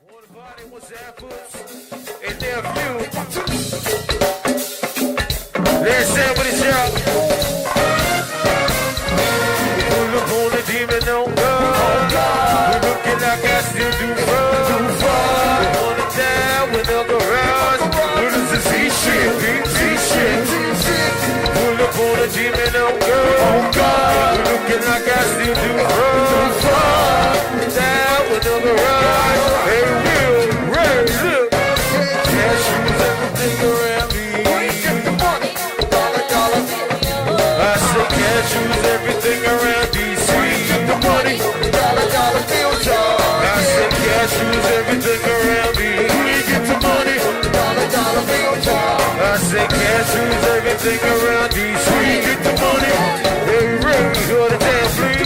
All the body was efforts in their view. Let's say what it's up. Pull up on the demon on God. We're looking like I still do fun. We're on it down with no garage. What is this shit? Pull up on the demon on God. We're looking like I still do fun. Down with no garage. Hey, Will, Ray, look. Cashews, everything around me. I say cashews, everything around DC. The money, dollar bill jar. I say cashews, everything around me. We get the money, dollar bill jar. I say cashews, everything around DC. We get the money. Hey, Ray, go to damn please.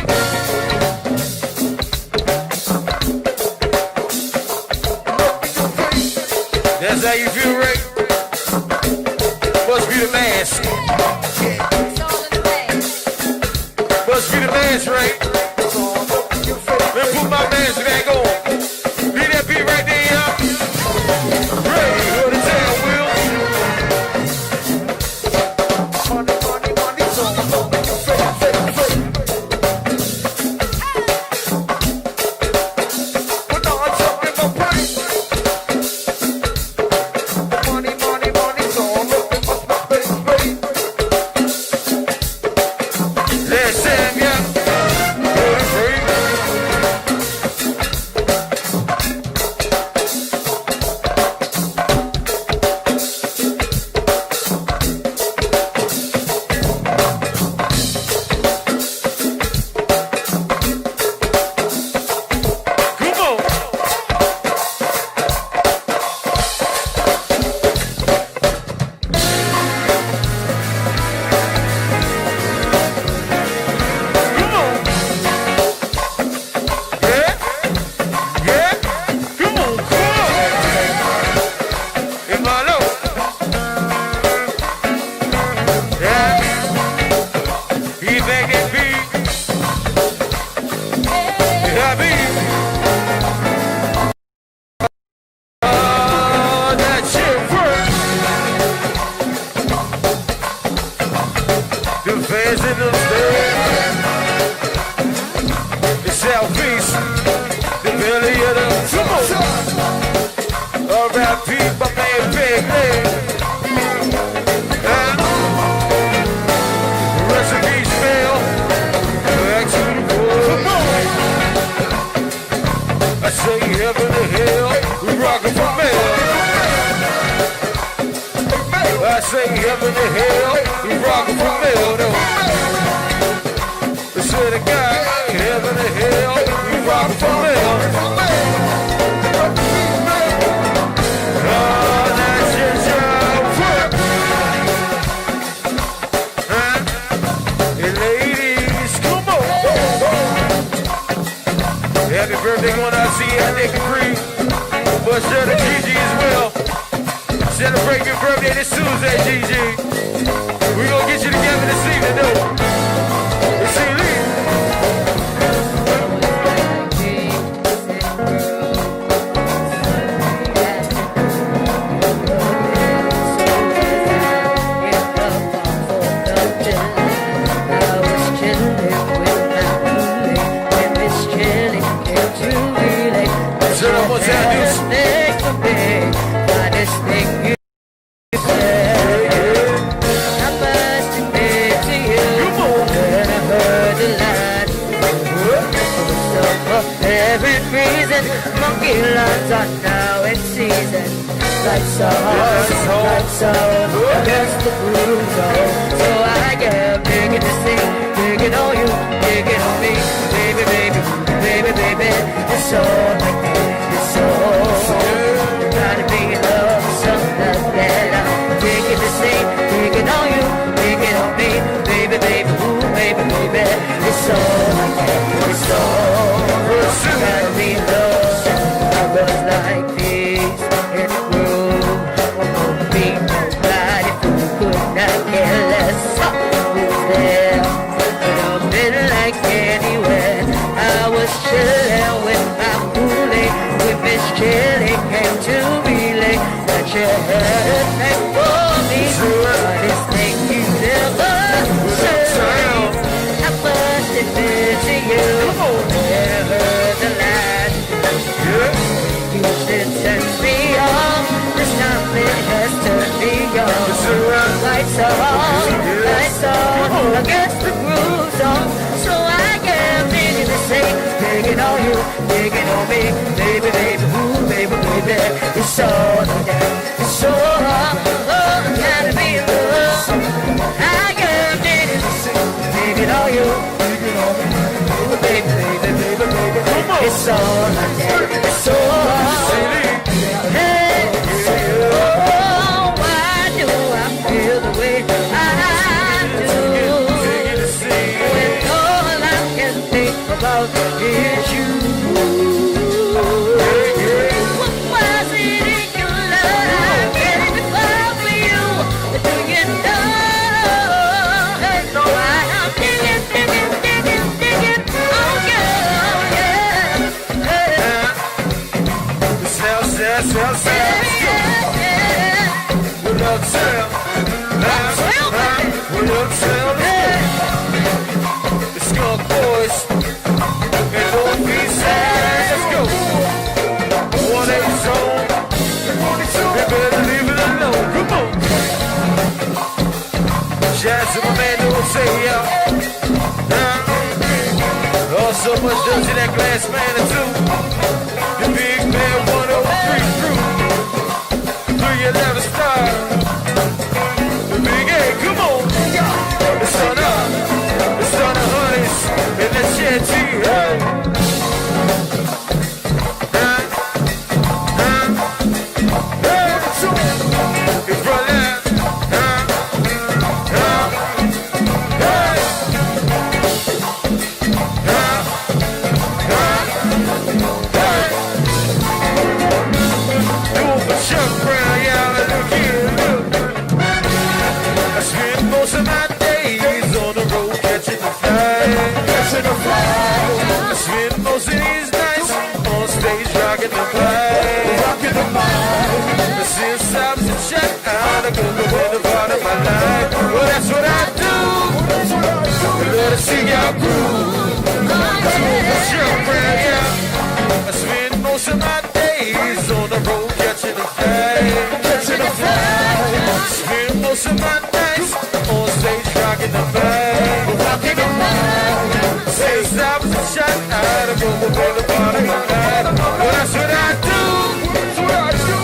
That's how you feel, Ray? Must be the mask. Must be the mask, Ray. Let me put my mask back on. Leave that beat right there, y'all. Ray, go to town, Will. Let's Sam, yeah. Happy birthday going out to you at Kapri. But shout out to Gigi as well. Celebrate your birthday this Tuesday, Gigi. We gonna get you together this evening, though. Let's see, Lee. Lines are now in season. Lights are against the blue zone. So I get digging to see, digging on you, digging on me, baby, baby, baby, baby. It's all like this, it's all. Gotta be in love with something that I'm digging to see, digging on you, digging on me, baby, baby, ooh, baby, baby. It's all like that, it's all. Gotta be in love. Like this, and it grew. Won't be nobody who could not care less. against the groove zone. So I am digging the same, digging on you, digging on me, baby, baby, ooh, baby, baby. It's so damn, it's so gotta be in love. I am digging the same, digging on you, digging on me, baby, baby, baby, baby, baby. It's so damn, it's so hey, oh, why do I feel the way I do? When all I can think about is you. What was it in your life getting me fall for you? Do you know why I'm digging, digging, digging, digging on you? The Skunk Boys and North East Side. Let's go. 1-8 zone. You better leave it alone. Come on. Shout out to my man Jose, y'all. Oh, so much does in that glass man or two. The big man 103 crew. 311 star. The big A, come on. The sun up. The sun of honeys. And that shit, hey. It's right there. Well, that's what I do. Let us see y'all groove. I spend most of my days on the road catching a flag. Spend most of my nights on stage rocking the flag. Since I was a shot out of the part of my life. Well, that's what I do.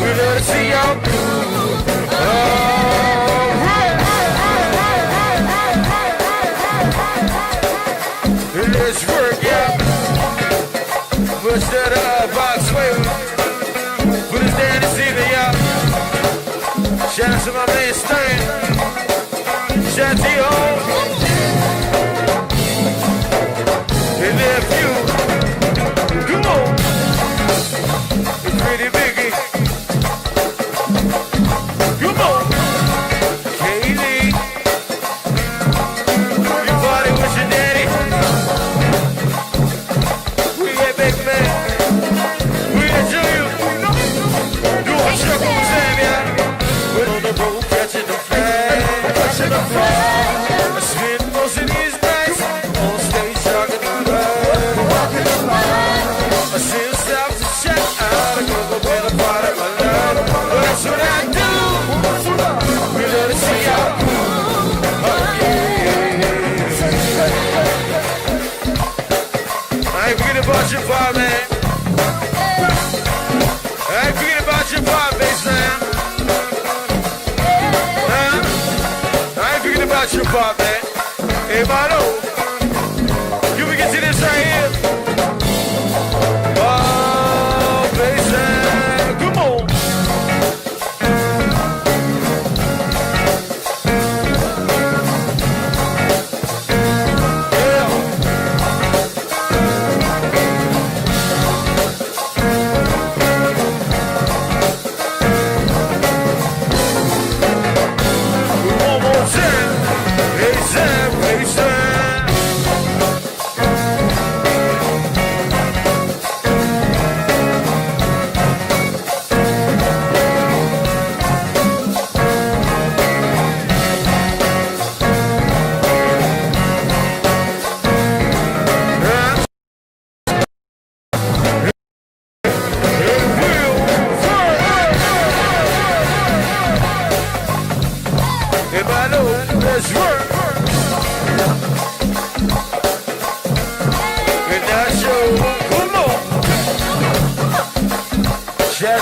Let us see y'all groove. Let's work, yeah. Push that box way. Put us down this evening, y'all. Shout out to my man Stan. Shout out to you home. And nephew. Come on. It's pretty biggie. Come on. Kaylee. You party with your daddy. I spend most of these nights on stage talking about I send stuff to check out and go with a part of my life. But that's what I do. We let it see y'all groove. Oh, yeah. I ain't forget about your bar, man. I ain't forget about your bar, baseline. About your part, man. Hey, Mano, you can get to this right here. Oh, baby, come on. One more time. Hey, Sam, hey, Sam.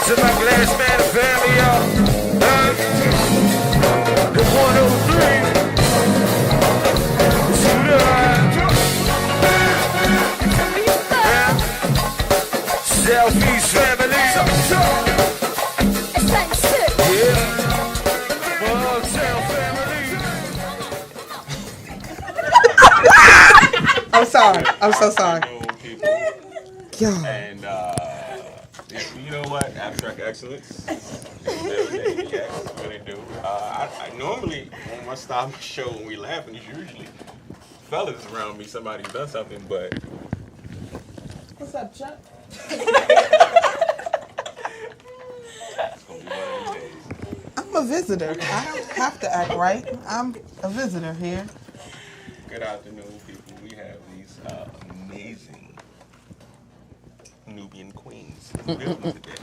to my glass man and family, y'all. The 103. Southeast family. Yeah. Motown family. I'm sorry. I'm so sorry. And you know what? Abstrakt Xcilence. ABX, really do. I normally, when I start my show when we laughing, it's usually fellas around me, somebody's done something, but. What's up, Chuck? I'm a visitor. I don't have to act right. I'm a visitor here. Good afternoon, people. We have these amazing Nubian queens in the building today.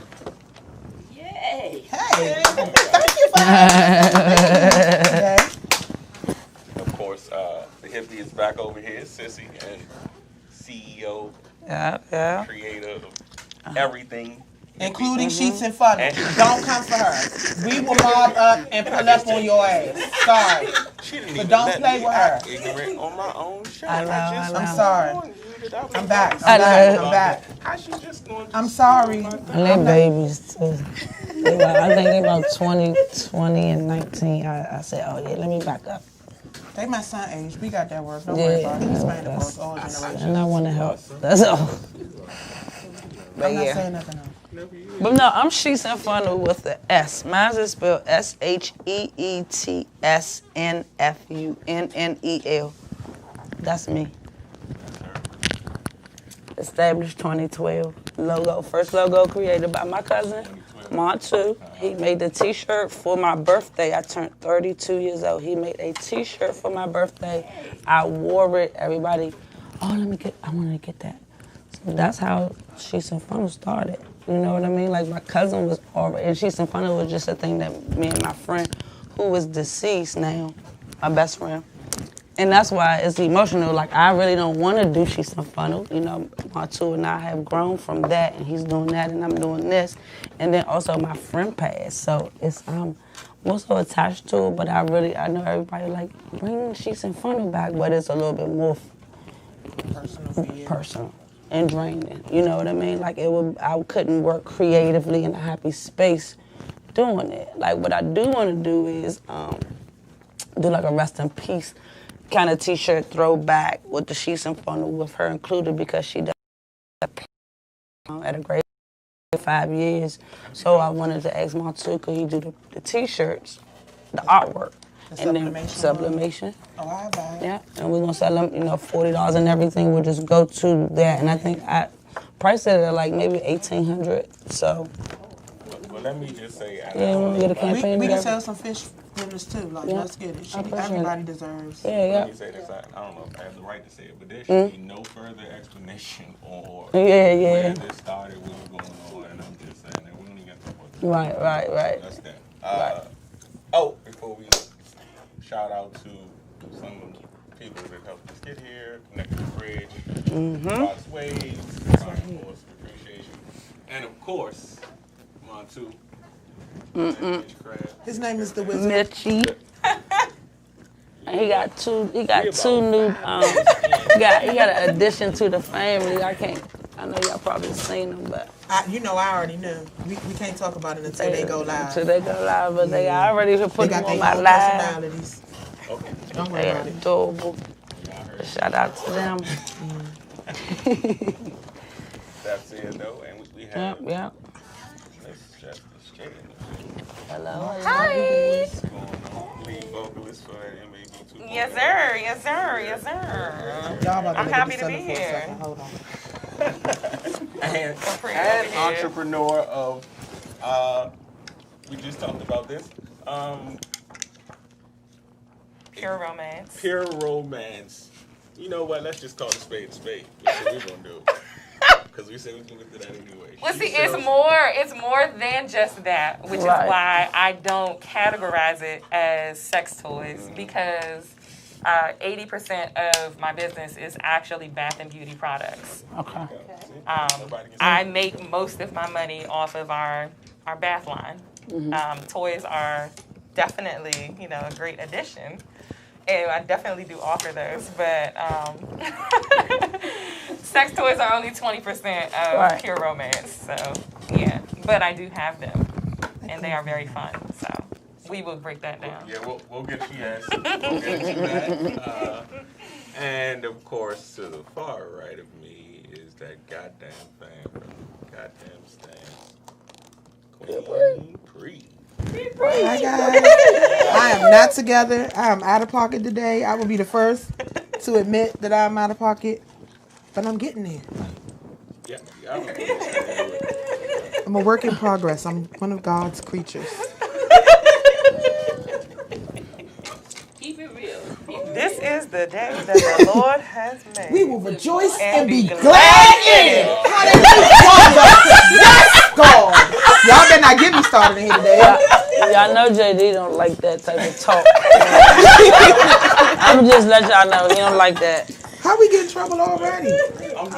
Yay! Hey, thank you for having me. Of course, the hippie is back over here, Sissy, and CEO, creator of everything. Including sheets and funnels. Don't come for her. We will mob up and pull up on your ass. Sorry. She didn't But even don't let play me with act her. ignorant on my own show. I know. just I'm sorry. I'm back. I'm back. How she just going to I'm sorry. And they babies too. I think they about 20 and 19. I said, oh yeah, let me back up. They my son age. We got that work. Don't worry about it. He's paying the cost all generations. And I want to help. That's all. I'm not saying nothing else. But no, I'm Sheets and Funnel with the S. Mine is spelled SHEETSNFUNNEL. That's me. Established 2012. Logo, first logo created by my cousin, Montu. He made the t-shirt for my birthday. I turned 32 years old. He made a t-shirt for my birthday. I wore it. Everybody, I wanted to get that. So that's how Sheets and Funnel started. You know what I mean? Like my cousin was already, and Sheets and Funnel was just a thing that me and my friend, who is deceased now, my best friend. And that's why it's emotional. Like I really don't want to do Sheets and Funnel. You know, Montu and I have grown from that, and he's doing that, and I'm doing this. And then also my friend passed, so it's more so attached to it. But I know everybody like bring Sheets and Funnel back, but it's a little bit more personal and draining. You know what I mean? Like I couldn't work creatively in a happy space doing it. Like what I do want to do is do like a rest in peace kind of t-shirt throwback with the Sheets and Funnel with her included because she does at a grade 5 years. So I wanted to ask Montu, could he do the t-shirts, the artwork, and then sublimation. Oh, I buy it. Yeah, and we're gonna sell them, $40 and everything. We'll just go to that, and I think I priced it at like maybe $1,800. So. Well, let me just say, Yeah, we get a campaign. We can sell some fish dinners too. Like, let's get it. Everybody deserves. Yeah. Let me say this. I don't know if I have the right to say it, but there should be no further explanation or where this started, what was going on, and I'm just saying that we don't even got to talk about that. Right. That's that. Before we shout out to some people that helped us get here, Connected the Bridge, Fox Waves, of course, appreciation, and of course, Montu. His name is the Wizard. Mitchie. And he got two new, he got an addition to the family. I know y'all probably seen them, but. I already knew. We can't talk about it until they go live. But I already put them on my live. Personalities. Okay. Don't worry about it. Adorable. Shout out to them. That's it, though, and we have. Yep. Let's just straight in. Hello. Hi. What's going on? Lead vocalist for MAB2. Yes, sir. I'm happy to be here. Hold on. And entrepreneur of, we just talked about this, Pure romance. Pure romance. You know what? Let's just call it a spade a spade. That's what we're gonna do. Because we said we can get to that anyway. Well, see, it's more than just that, which is why I don't categorize it as sex toys, because 80% of my business is actually bath and beauty products. Okay. I make most of my money off of our our bath line. Toys are definitely, a great addition. And I definitely do offer those, but sex toys are only 20% of pure romance. So, yeah. But I do have them, and they are very fun. So, we will break that down. Yeah, we'll get you yes. We'll get you that. And, of course, to the far right of me is that goddamn fan from goddamn Stance. Queen Pre. Hi guys. I am not together. I am out of pocket today. I will be the first to admit that I'm out of pocket, but I'm getting there. Yeah. I'm a work in progress. I'm one of God's creatures. Keep it real. This is the day that the Lord has made. We will rejoice and be glad glad in it. Hallelujah. Yes, God. Y'all better not get me started in here today. Y'all know JD don't like that type of talk. I'm just let y'all know he don't like that. How we get in trouble already? I'm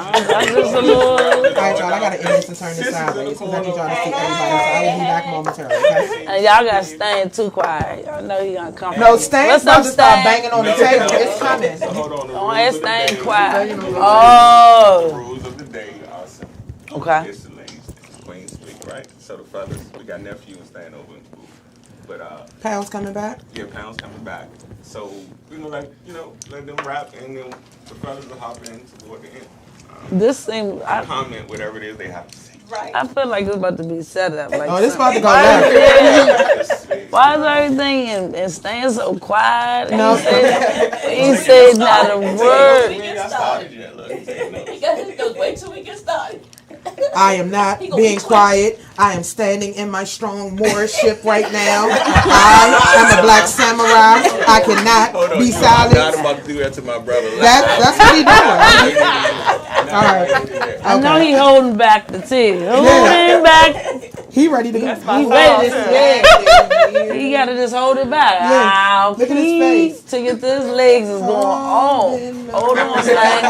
just a little. All right, y'all. I gotta end this and turn this sideways because I need y'all to see everybody. So I will be back momentarily. Okay? And y'all got Stan too quiet. Y'all know he gonna come. No, Stan's about to start banging on the table. It's coming. Hold on. Oh, it's Stan quiet. Oh. The rules of the day are simple. Okay. It's the ladies, Queen speak, right? So the fellas, we got nephew and Stan over in the booth. But Pound's coming back. yeah, Pound's coming back. So we're gonna let them rap, and then the fellas will hop in toward the end. This seems. Comment whatever it is they have to say. I feel like it's about to be set up. Like This about to go why left. Why is everything and staying so quiet? No. He said not a word. We ain't got started yet. Look, he said no. He got his notes. Wait till we get started. I am not being quiet. I am standing in my strong Moorship right now. I am a black samurai. I cannot be I'm silent. about to do that to my brother. That's what he doing. All right. I know he holding back the tea. Holding back. He ready to go. He ready to He gotta just hold it back. Yeah. Ow, Look at his face. To get his legs is going on. Hold on, Stan.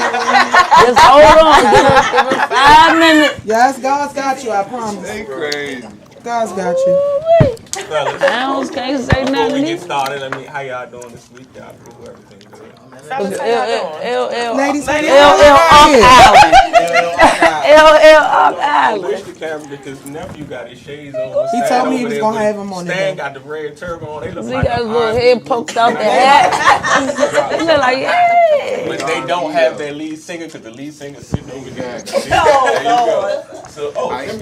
Just hold on. Give him 5 minutes. Yes, God's got you. I promise. Crazy. God's got you. Fellas, Pounds can't say before we nothing. get started, how y'all doing this week? Y'all cool? Everything good? Ladies, Up I Island. wish the camera because nephew got his shades on. He told me he was gonna have them on Stan today. got the red turban on. They look He like got his an little R&B head group. poked out the hat. They look like, yeah. But they don't have their lead singer because the lead singer's sitting over there. There you go. So,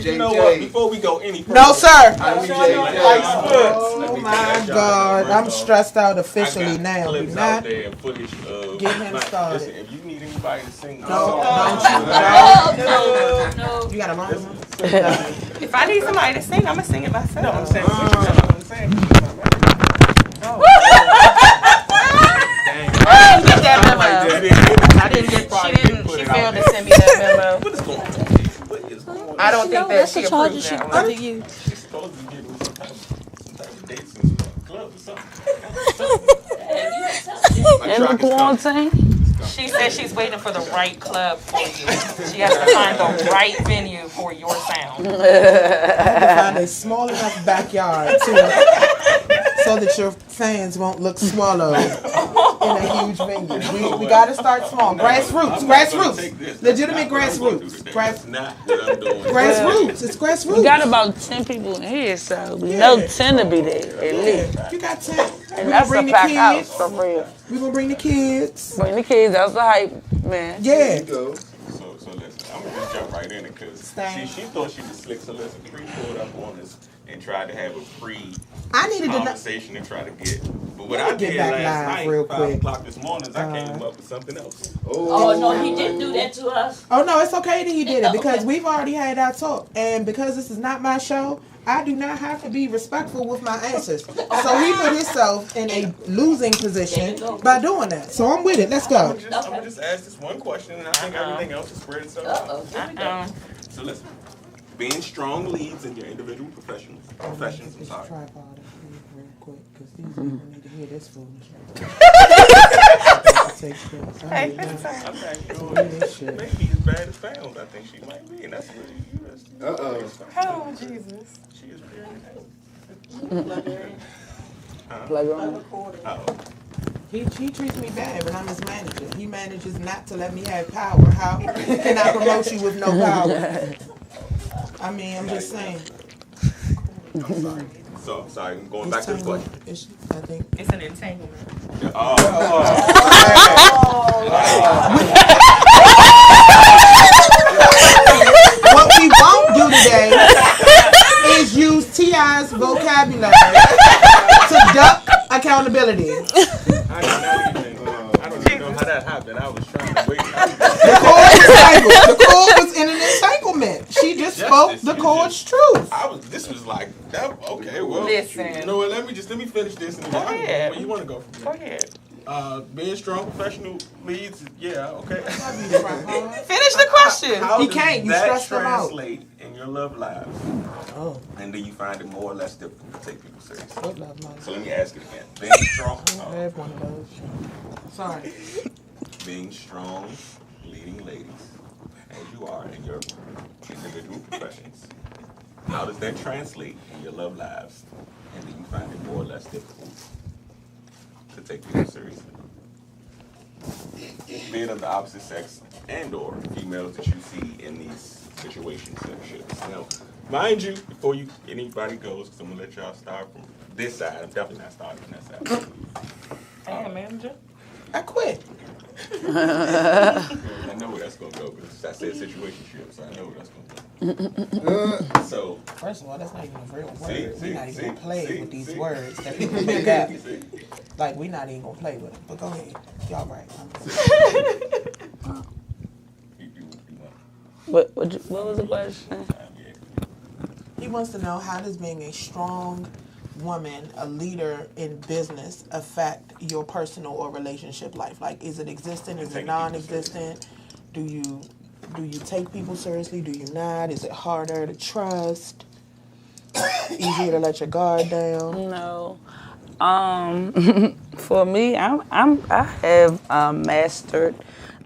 you know what? Before we go any further. No, sir. Oh Oh my God. I'm stressed out officially now. Do Clips out not there and footage of. get him started. Listen, if you need anybody to sing, No. You got a long one? If I need somebody to sing, I'm going to sing it myself. No, I'm saying, I'm saying. Get that memo. She failed to send me that memo. What is going on? What is going on? I don't think that she approved that one. She's supposed to give me some type of dates in some club or something. In the quarantine. She says she's waiting for the right club for you. She has to find the right venue for your sound. Find a small enough backyard so that your fans won't look swallowed in a huge venue. We got to start small. Grassroots. Legitimate grassroots. That's not what I'm doing. Grassroots. It's grassroots. We got about 10 people in here, so we know 10 to be there at least. You got 10. And that's a packed house, for real. We're going to bring the kids. Bring the kids, that's the hype, man. Yeah. So listen, I'm gonna just jump right in it because she thought she was slick. So listen, Pre pulled up on us and tried to have a conversation and try to get. But what I did last night, real 5 quick. o'clock this morning, is I came up with something else. Oh, no, he didn't do that to us. Oh, no, it's okay that he did it because we've already had our talk. And because this is not my show, I do not have to be respectful with my answers. So he put himself in a losing position by doing that. So I'm with it. Let's go. I'm gonna just ask this one question, and I think everything else is spread itself out. So listen, being strong leads in your individual professions. I'm sorry. Tripod real quick because these people need to hear this foolishness. I'm not sure. Maybe as bad as Pounds. I think she might be, and that's really Oh, Jesus. She is Playground. He treats me bad, but I'm his manager. He manages not to let me have power. How can I promote you with no power? I mean, I'm just saying. I'm sorry. So, sorry, going back to the question. I think It's an entanglement. what we won't do today is use T.I.'s vocabulary to duck accountability. I don't even know how that happened. I was trying to wait. The cord was in an entanglement. She just spoke the cord's truth. This was like, okay, well, Listen. you know what? Let me finish this. And Go ahead. Where you want to go from Go here? ahead. Being strong professional leads, yeah, okay. Finish the question. How He does can't. You that stressed him out. translate in your love lives? Oh, And do you find it more or less difficult to take people seriously? what love life? So let me ask it again. Being strong, I have one of those. Sorry. being strong, leading ladies, as you are in your individual professions, how does that translate in your love lives? And do you find it more or less difficult to take people seriously? Being of the opposite sex and or females that you see in these situations and shit. Now, mind you, before anybody goes, because I'm gonna let y'all start from this side. I'm definitely not starting from that side. Hey, manager. I quit. I know where that's gonna go because I said situationship, so I know where that's gonna go. So, First of all, that's not even a real word. We're not even see, gonna play see, with these see. words that people make up. see? Like, we're not even gonna play with them. But go ahead. Y'all right. You What was the question? He wants to know, how does being a strong woman, a leader in business, affect your personal or relationship life? Like, is it existent? Is it non-existent? Do you take people seriously? Do you not? Is it harder to trust? Easier to let your guard down? No. For me, I have mastered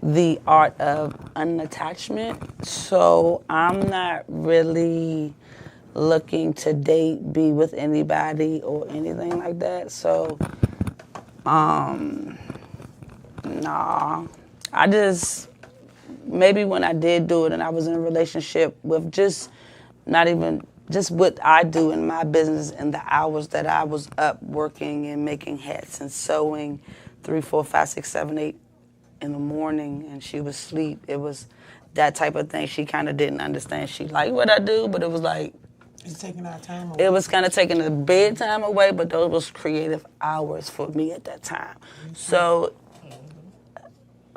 the art of unattachment. So I'm not really looking to date, be with anybody or anything like that. So, nah. I just, maybe when I did do it and I was in a relationship with just what I do in my business and the hours that I was up working and making hats and sewing 3, 4, 5, 6, 7, 8 in the morning and she was asleep. It was that type of thing. She kind of didn't understand. She liked what I do, but it was like, It's taking our time away. it was kind of taking the bedtime away, but those was creative hours for me at that time. So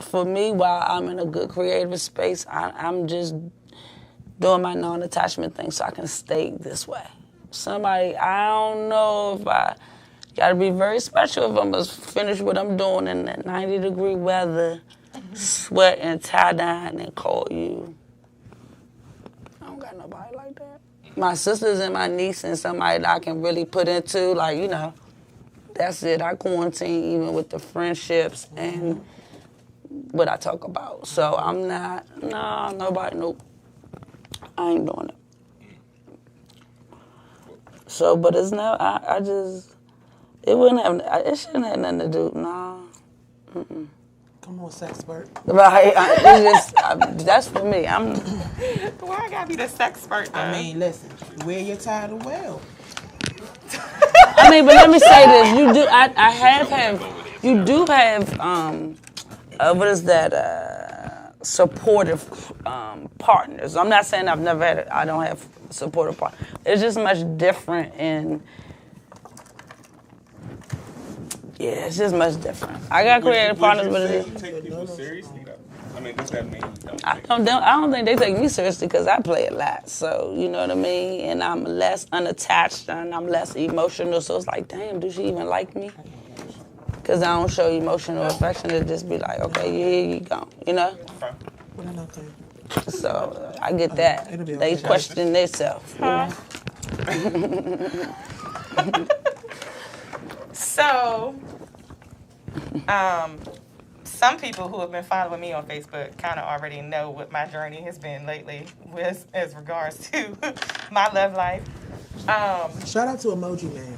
for me, while I'm in a good creative space, I'm just doing my non-attachment thing so I can stay this way. Somebody, I don't know if I gotta be very special if I'm gonna finish what I'm doing in that 90-degree weather, sweating, tie-dyeing, and call you. I don't got nobody like that. My sisters and my niece and somebody that I can really put into, like, you know, that's it. I quarantine even with the friendships and what I talk about. So I'm not, nobody, nope. I ain't doing it. So, but it's no, I just, it shouldn't have nothing to do, nah. Mm-mm. Come on, sexpert. Right, that's for me. Why I gotta be the sexpert? I mean, listen, wear your title well. I mean, but let me say this. You do have, what is that, supportive partners. I'm not saying I've never had I don't have supportive partners. It's just much different it's just much different. I got creative partners, but it is. You take people seriously, though? I mean, does that mean you don't? I don't think they take me seriously because I play a lot. So, you know what I mean? And I'm less unattached and I'm less emotional. So it's like, damn, do she even like me? Because I don't show emotional affection. It just be like, okay, here you go, you know? What am I saying? So I get that. It'll be They okay. question themselves. So, some people who have been following me on Facebook kind of already know what my journey has been lately with as regards to my love life. Shout out to Emoji Man.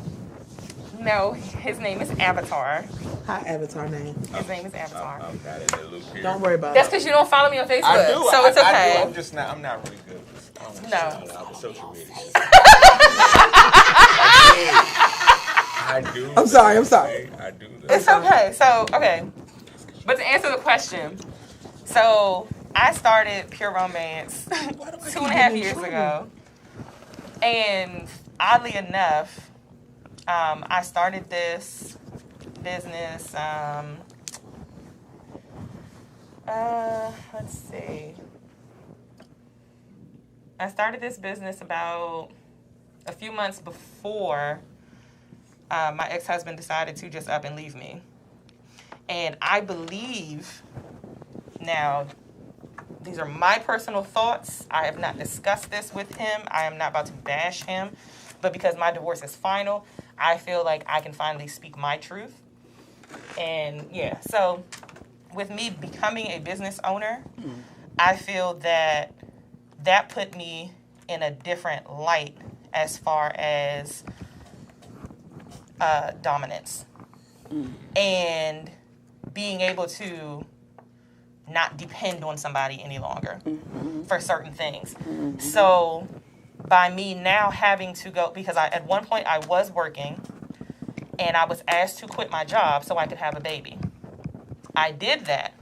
No, his name is Avatar. Hi, Avatar name. His name is Avatar. I'm not in the loop here. Don't worry about That's it. because you don't follow me on Facebook. I do. So it's okay. I do. I'm just not. I'm not really good with social media. I do. I'm sorry. I'm sorry. I do. It's okay. So, okay. But to answer the question, so I started Pure Romance 2.5 years ago. And oddly enough, I started this business, let's see. I started this business about a few months before my ex-husband decided to just up and leave me. And I believe, now, these are my personal thoughts. I have not discussed this with him. I am not about to bash him. But because my divorce is final, I feel like I can finally speak my truth. And yeah, so with me becoming a business owner, I feel that that put me in a different light as far as dominance. And being able to not depend on somebody any longer for certain things. So by me now having to go, because at one point I was working and I was asked to quit my job so I could have a baby. I did that.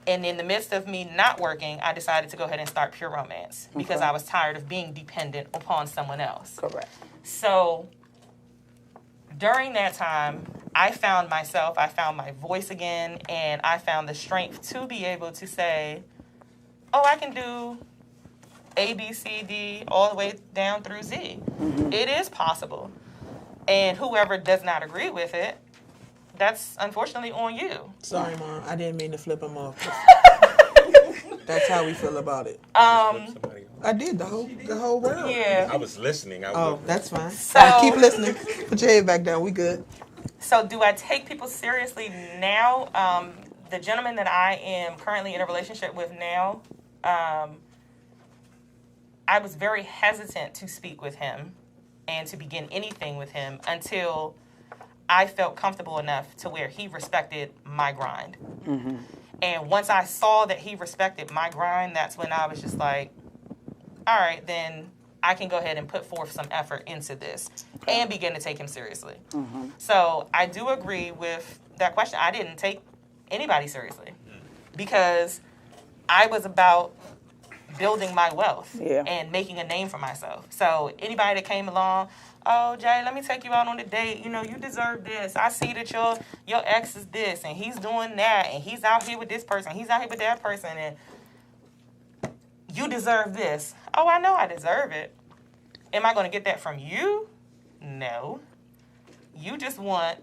And in the midst of me not working, I decided to go ahead and start Pure Romance because I was tired of being dependent upon someone else. Correct. So during that time, I found myself, I found my voice again, and I found the strength to be able to say, oh, I can do A, B, C, D, all the way down through Z. It is possible. And whoever does not agree with it, that's unfortunately on you. Sorry, Mom. I didn't mean to flip him off. That's how we feel about it. I did the whole world. Yeah. I was listening. That's fine. So- Keep listening. Put your head back down. We good. So do I take people seriously now? The gentleman that I am currently in a relationship with now, I was very hesitant to speak with him and to begin anything with him until I felt comfortable enough to where he respected my grind. And once I saw that he respected my grind, that's when I was just like, all right, then I can go ahead and put forth some effort into this and begin to take him seriously. So I do agree with that question. I didn't take anybody seriously because I was about building my wealth and making a name for myself. So anybody that came along, oh, Jay, let me take you out on a date. You know, you deserve this. I see that your ex is this, and he's doing that, and he's out here with this person, he's out here with that person, and you deserve this. Oh, I know I deserve it. Am I going to get that from you? No. You just want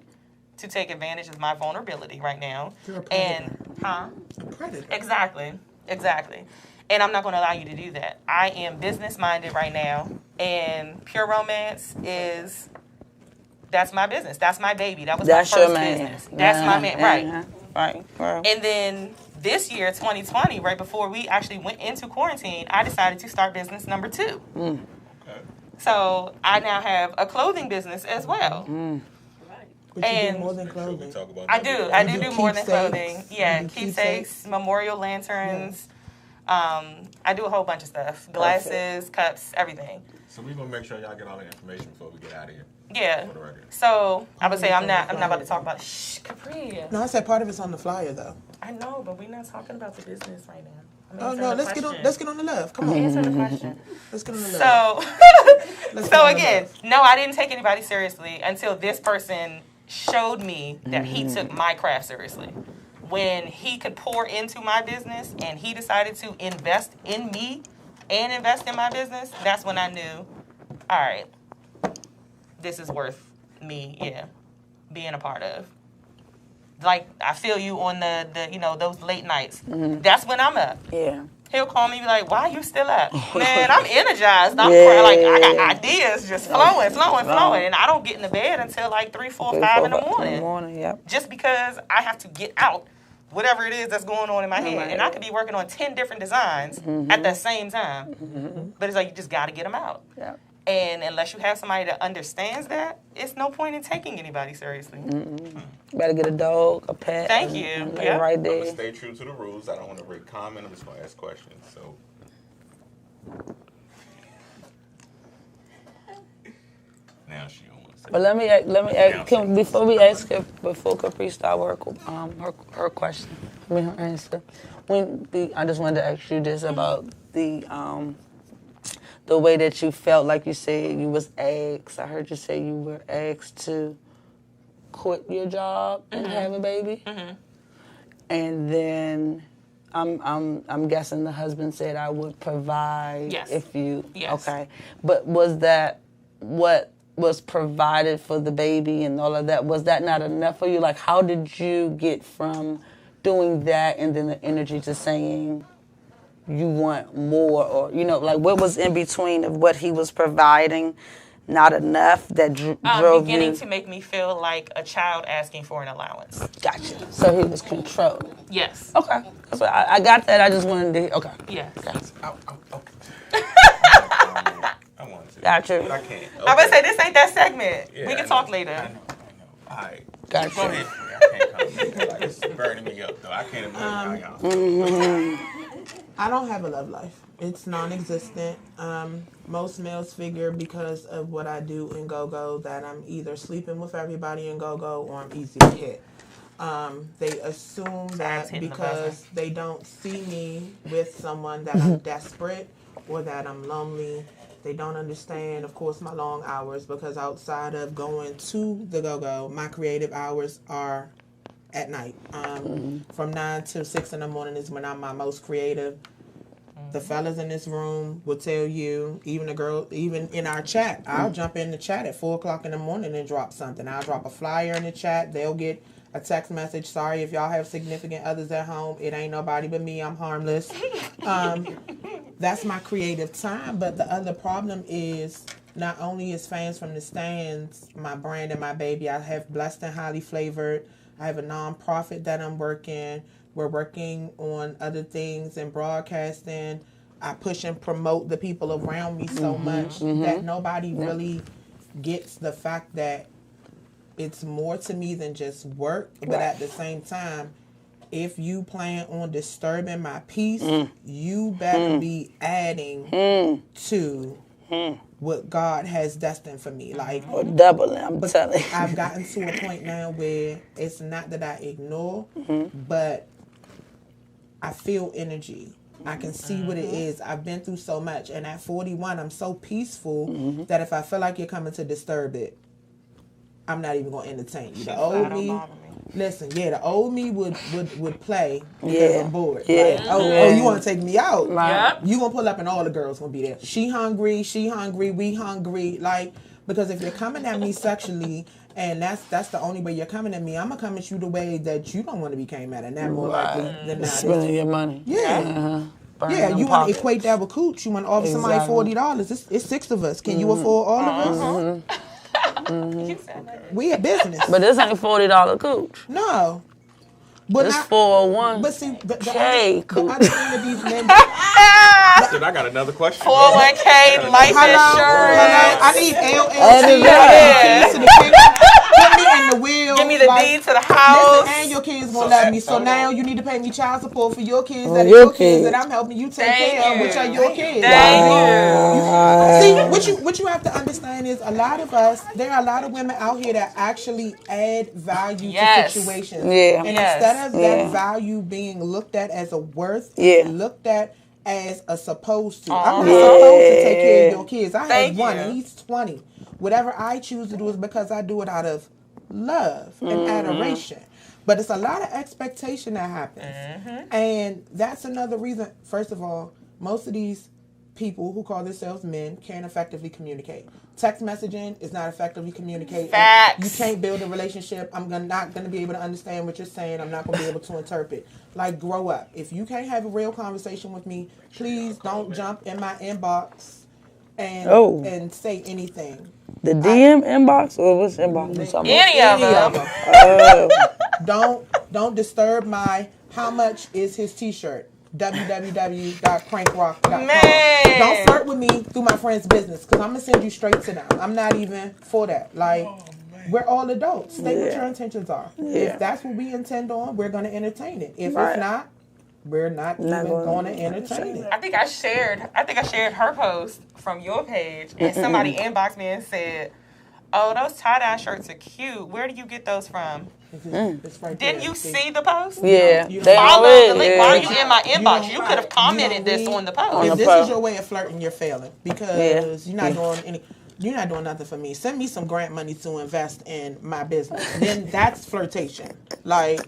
to take advantage of my vulnerability right now. You're a predator. A predator. Exactly. And I'm not going to allow you to do that. I am business-minded right now, and Pure Romance that's my business. That's my baby. That's my first your man. business. That's my man, right. Right. And then this year, 2020, right before we actually went into quarantine, I decided to start business number 2. Okay. So I now have a clothing business as well. But you And do more than clothing. Talk about I that. do more than keepsakes. clothing. Yeah, You do keepsakes, memorial lanterns. I do a whole bunch of stuff. Glasses, cups, everything. So we're gonna make sure y'all get all the information before we get out of here. Yeah. For the record. So I would say I'm not about to talk about Capri. No, I said part of it's on the flyer though. I know, but we're not talking about the business right now. I'm Oh answering no, the let's question. get on the love. Come on. Answer the question. Let's get on the love. So, Let's get so on the again, love. no, I didn't take anybody seriously until this person showed me that he took my craft seriously. When he could pour into my business and he decided to invest in me and invest in my business, that's when I knew, all right, this is worth me, being a part of. Like, I feel you on the those late nights. That's when I'm up. Yeah. He'll call me and be like, why you still up? Man, I'm energized. I'm like, I got ideas just flowing. And I don't get in the bed until like 3, 4, 5 in the morning. Yep. Just because I have to get out whatever it is that's going on in my head. And I could be working on 10 different designs at the same time. But it's like, you just got to get them out. Yep. And unless you have somebody that understands that, it's no point in taking anybody seriously. Better get a dog, a pet. Thank you. Right I'm there. going to stay true to the rules. I don't want to break comment. I'm just going to ask questions. So, now she don't want to say. But let me ask, before Kapri start her question, her answer. I just wanted to ask you this about the way that you felt, like you said you was asked. I heard you say you were asked to quit your job and have a baby, and then I'm guessing the husband said I would provide if you. Yes. Okay, but was that what was provided for the baby and all of that? Was that not enough for you? Like, how did you get from doing that and then the energy to saying you want more, or like what was in between of what he was providing, not enough that drove beginning you? to make me feel like a child asking for an allowance. Gotcha. So he was controlling. Yes. Okay. That's what I got that. I just wanted to. Okay. Yes. I want to. Gotcha. But I can't. Okay. I'm going to say, this ain't that segment. Yeah, we can I talk know. later. I know. All right. Gotcha. Go ahead. I can't comment. Like, it's burning me up, though. I can't imagine how y'all. I don't have a love life. It's non-existent. Most males figure because of what I do in go-go that I'm either sleeping with everybody in go-go or I'm easy to hit. They assume that because they don't see me with someone that I'm desperate or that I'm lonely. They don't understand, of course, my long hours, because outside of going to the go-go, my creative hours are at night. From 9 to 6 in the morning is when I'm my most creative. The fellas in this room will tell you, even the girl, even in our chat, I'll jump in the chat at 4 o'clock in the morning and drop something. I'll drop a flyer in the chat. They'll get a text message. Sorry if y'all have significant others at home. It ain't nobody but me. I'm harmless. That's my creative time. But the other problem is, not only is Fans from the Stands my brand and my baby, I have Blessed and Highly Flavored. I have a nonprofit that I'm working. We're working on other things and broadcasting. I push and promote the people around me so much that nobody really gets the fact that it's more to me than just work. But at the same time, if you plan on disturbing my peace, you better be adding to what God has destined for me. Like, Or doubling, I'm telling you. I've gotten to a point now where it's not that I ignore, but I feel energy. I can see what it is. I've been through so much. And at 41, I'm so peaceful that if I feel like you're coming to disturb it, I'm not even going to entertain you. The old me, listen, the old me would play because I'm bored. Yeah. Like, oh, you want to take me out? Yep. You going to pull up and all the girls going to be there. She hungry, we hungry. Like, because if you're coming at me sexually, and that's the only way you're coming at me, I'm going to come at you the way that you don't want to be came at. And that more likely than not. Spending your money. Yeah. Yeah, you want to equate that with cooch. You want to offer somebody $40. It's 6 of us. Can you afford all of us? We a business. But this ain't $40 cooch. No. But It's 401. But see, the Cooch. other thing that these men Dude, I got another question. 401k, life insurance. I need LLC. Keys to the kingdom. Put me in the wheel. Give me the deed to the house. Listen, and your kids won't let me. So now you need to pay me child support for your kids that are your your kids kids. that I'm helping you take care of, which are your kids. See, what you have to understand is a lot of us, there are a lot of women out here that actually add value to situations. Yeah. And instead of that value being looked at as a worth, looked at as a supposed to. I'm not supposed to take care of your kids. I have one and he's 20. Whatever I choose to do is because I do it out of love and adoration. But it's a lot of expectation that happens. And that's another reason, first of all, most of these people who call themselves men can't effectively communicate. Text messaging is not effectively communicating. Facts. You can't build a relationship. Not going to be able to understand what you're saying. I'm not going to be able to interpret. Like, grow up. If you can't have a real conversation with me, please don't jump in my inbox and say anything. The DM inbox or which inbox? Any of them. Don't disturb my how much is his t-shirt? www.crankrock.com. Man. Don't flirt with me through my friend's business because I'm going to send you straight to them. I'm not even for that. Like, we're all adults. State what your intentions are. If that's what we intend on, we're going to entertain it. If it's not, we're not even going to entertain it. I think I shared her post from your page, and somebody inboxed me and said, "Oh, those tie-dye shirts are cute. Where do you get those from?" It's right Didn't there. you see the post? Yeah. Follow the link. Why are you in my inbox? You could have commented this on the post. If this is your way of flirting, you're failing because you're not doing any. You're not doing nothing for me. Send me some grant money to invest in my business. Then that's flirtation. Like,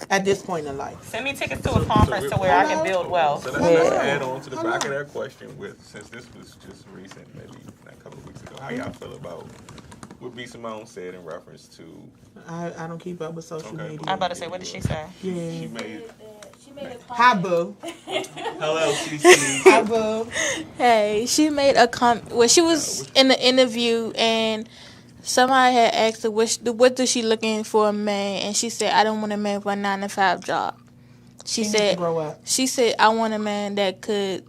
at this point in life. Send me tickets to a conference to where I can build wealth. So let's add on to the back of that question since this was just recent, maybe a couple of weeks ago. How y'all feel about what B. Simone said in reference to? I don't keep up with social media. I'm about to say, what did she say? Yeah. She made a Hi, boo. Hello, CC. Hi, boo. Hey, she made a comment. Well, she was in the interview and somebody had asked her what does she looking for a man, and she said, "I don't want a man with a 9-to-5 job." She said, grow up. She said, "I want a man that could."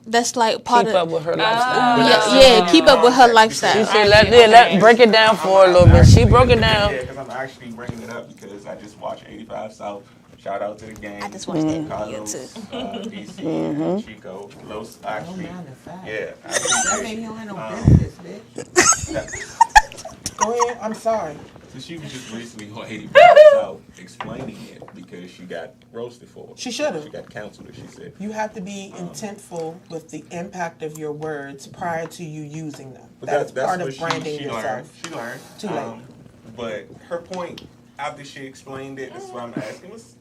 That's like part keep of up with her lifestyle. keep up with her lifestyle. She said, let break it down for her a little bit. She broke it down. Yeah, because I'm actually bringing it up because I just watched 85 South. Shout out to the game. I just watched that Carlos, video too. DC, Chico, Los. Actually, yeah. That baby don't have no benefits, bitch. Go ahead. I'm sorry. So she was just recently on 85 South explaining it because she got roasted for it. She should have. She got counseled, as she said. You have to be intentful with the impact of your words prior to you using them. But That's part what of branding she yourself. learned. She learned. Too late. But her point, after she explained it, that's what I'm asking was.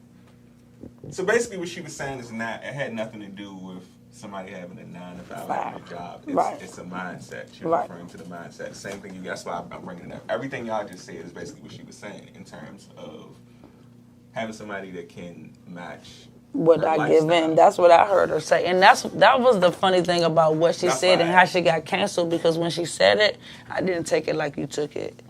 So basically, what she was saying is it had nothing to do with somebody having a 9-to-5 job. It's a mindset. She was referring to the mindset. Same thing. That's why I'm bringing it up. Everything y'all just said is basically what she was saying in terms of having somebody that can match what I give in. That's what I heard her say. And that was the funny thing about what she said and how she got canceled, because when she said it, I didn't take it like you took it.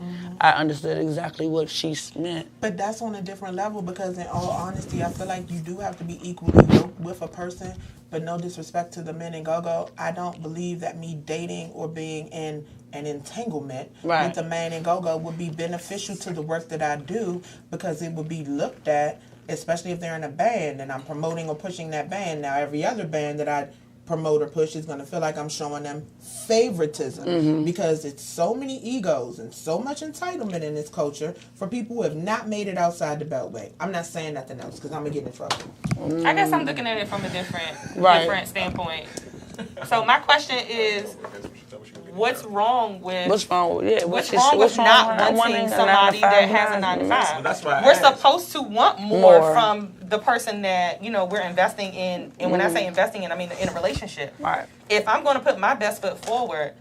I understood exactly what she meant. But that's on a different level because in all honesty, I feel like you do have to be equally yoked with a person, but no disrespect to the men in go-go. I don't believe that me dating or being in an entanglement with a man in go-go would be beneficial to the work that I do, because it would be looked at, especially if they're in a band and I'm promoting or pushing that band. Now, every other band that I promote or push is going to feel like I'm showing them favoritism because it's so many egos and so much entitlement in this culture for people who have not made it outside the Beltway. I'm not saying nothing else because I'm going to get in trouble. I guess I'm looking at it from a different standpoint. So my question is, what's wrong with not wanting somebody that has a 9-to-5? We're supposed to want more from the person that we're investing in, and when I say investing in, I mean in a relationship. Right. If I'm going to put my best foot forward,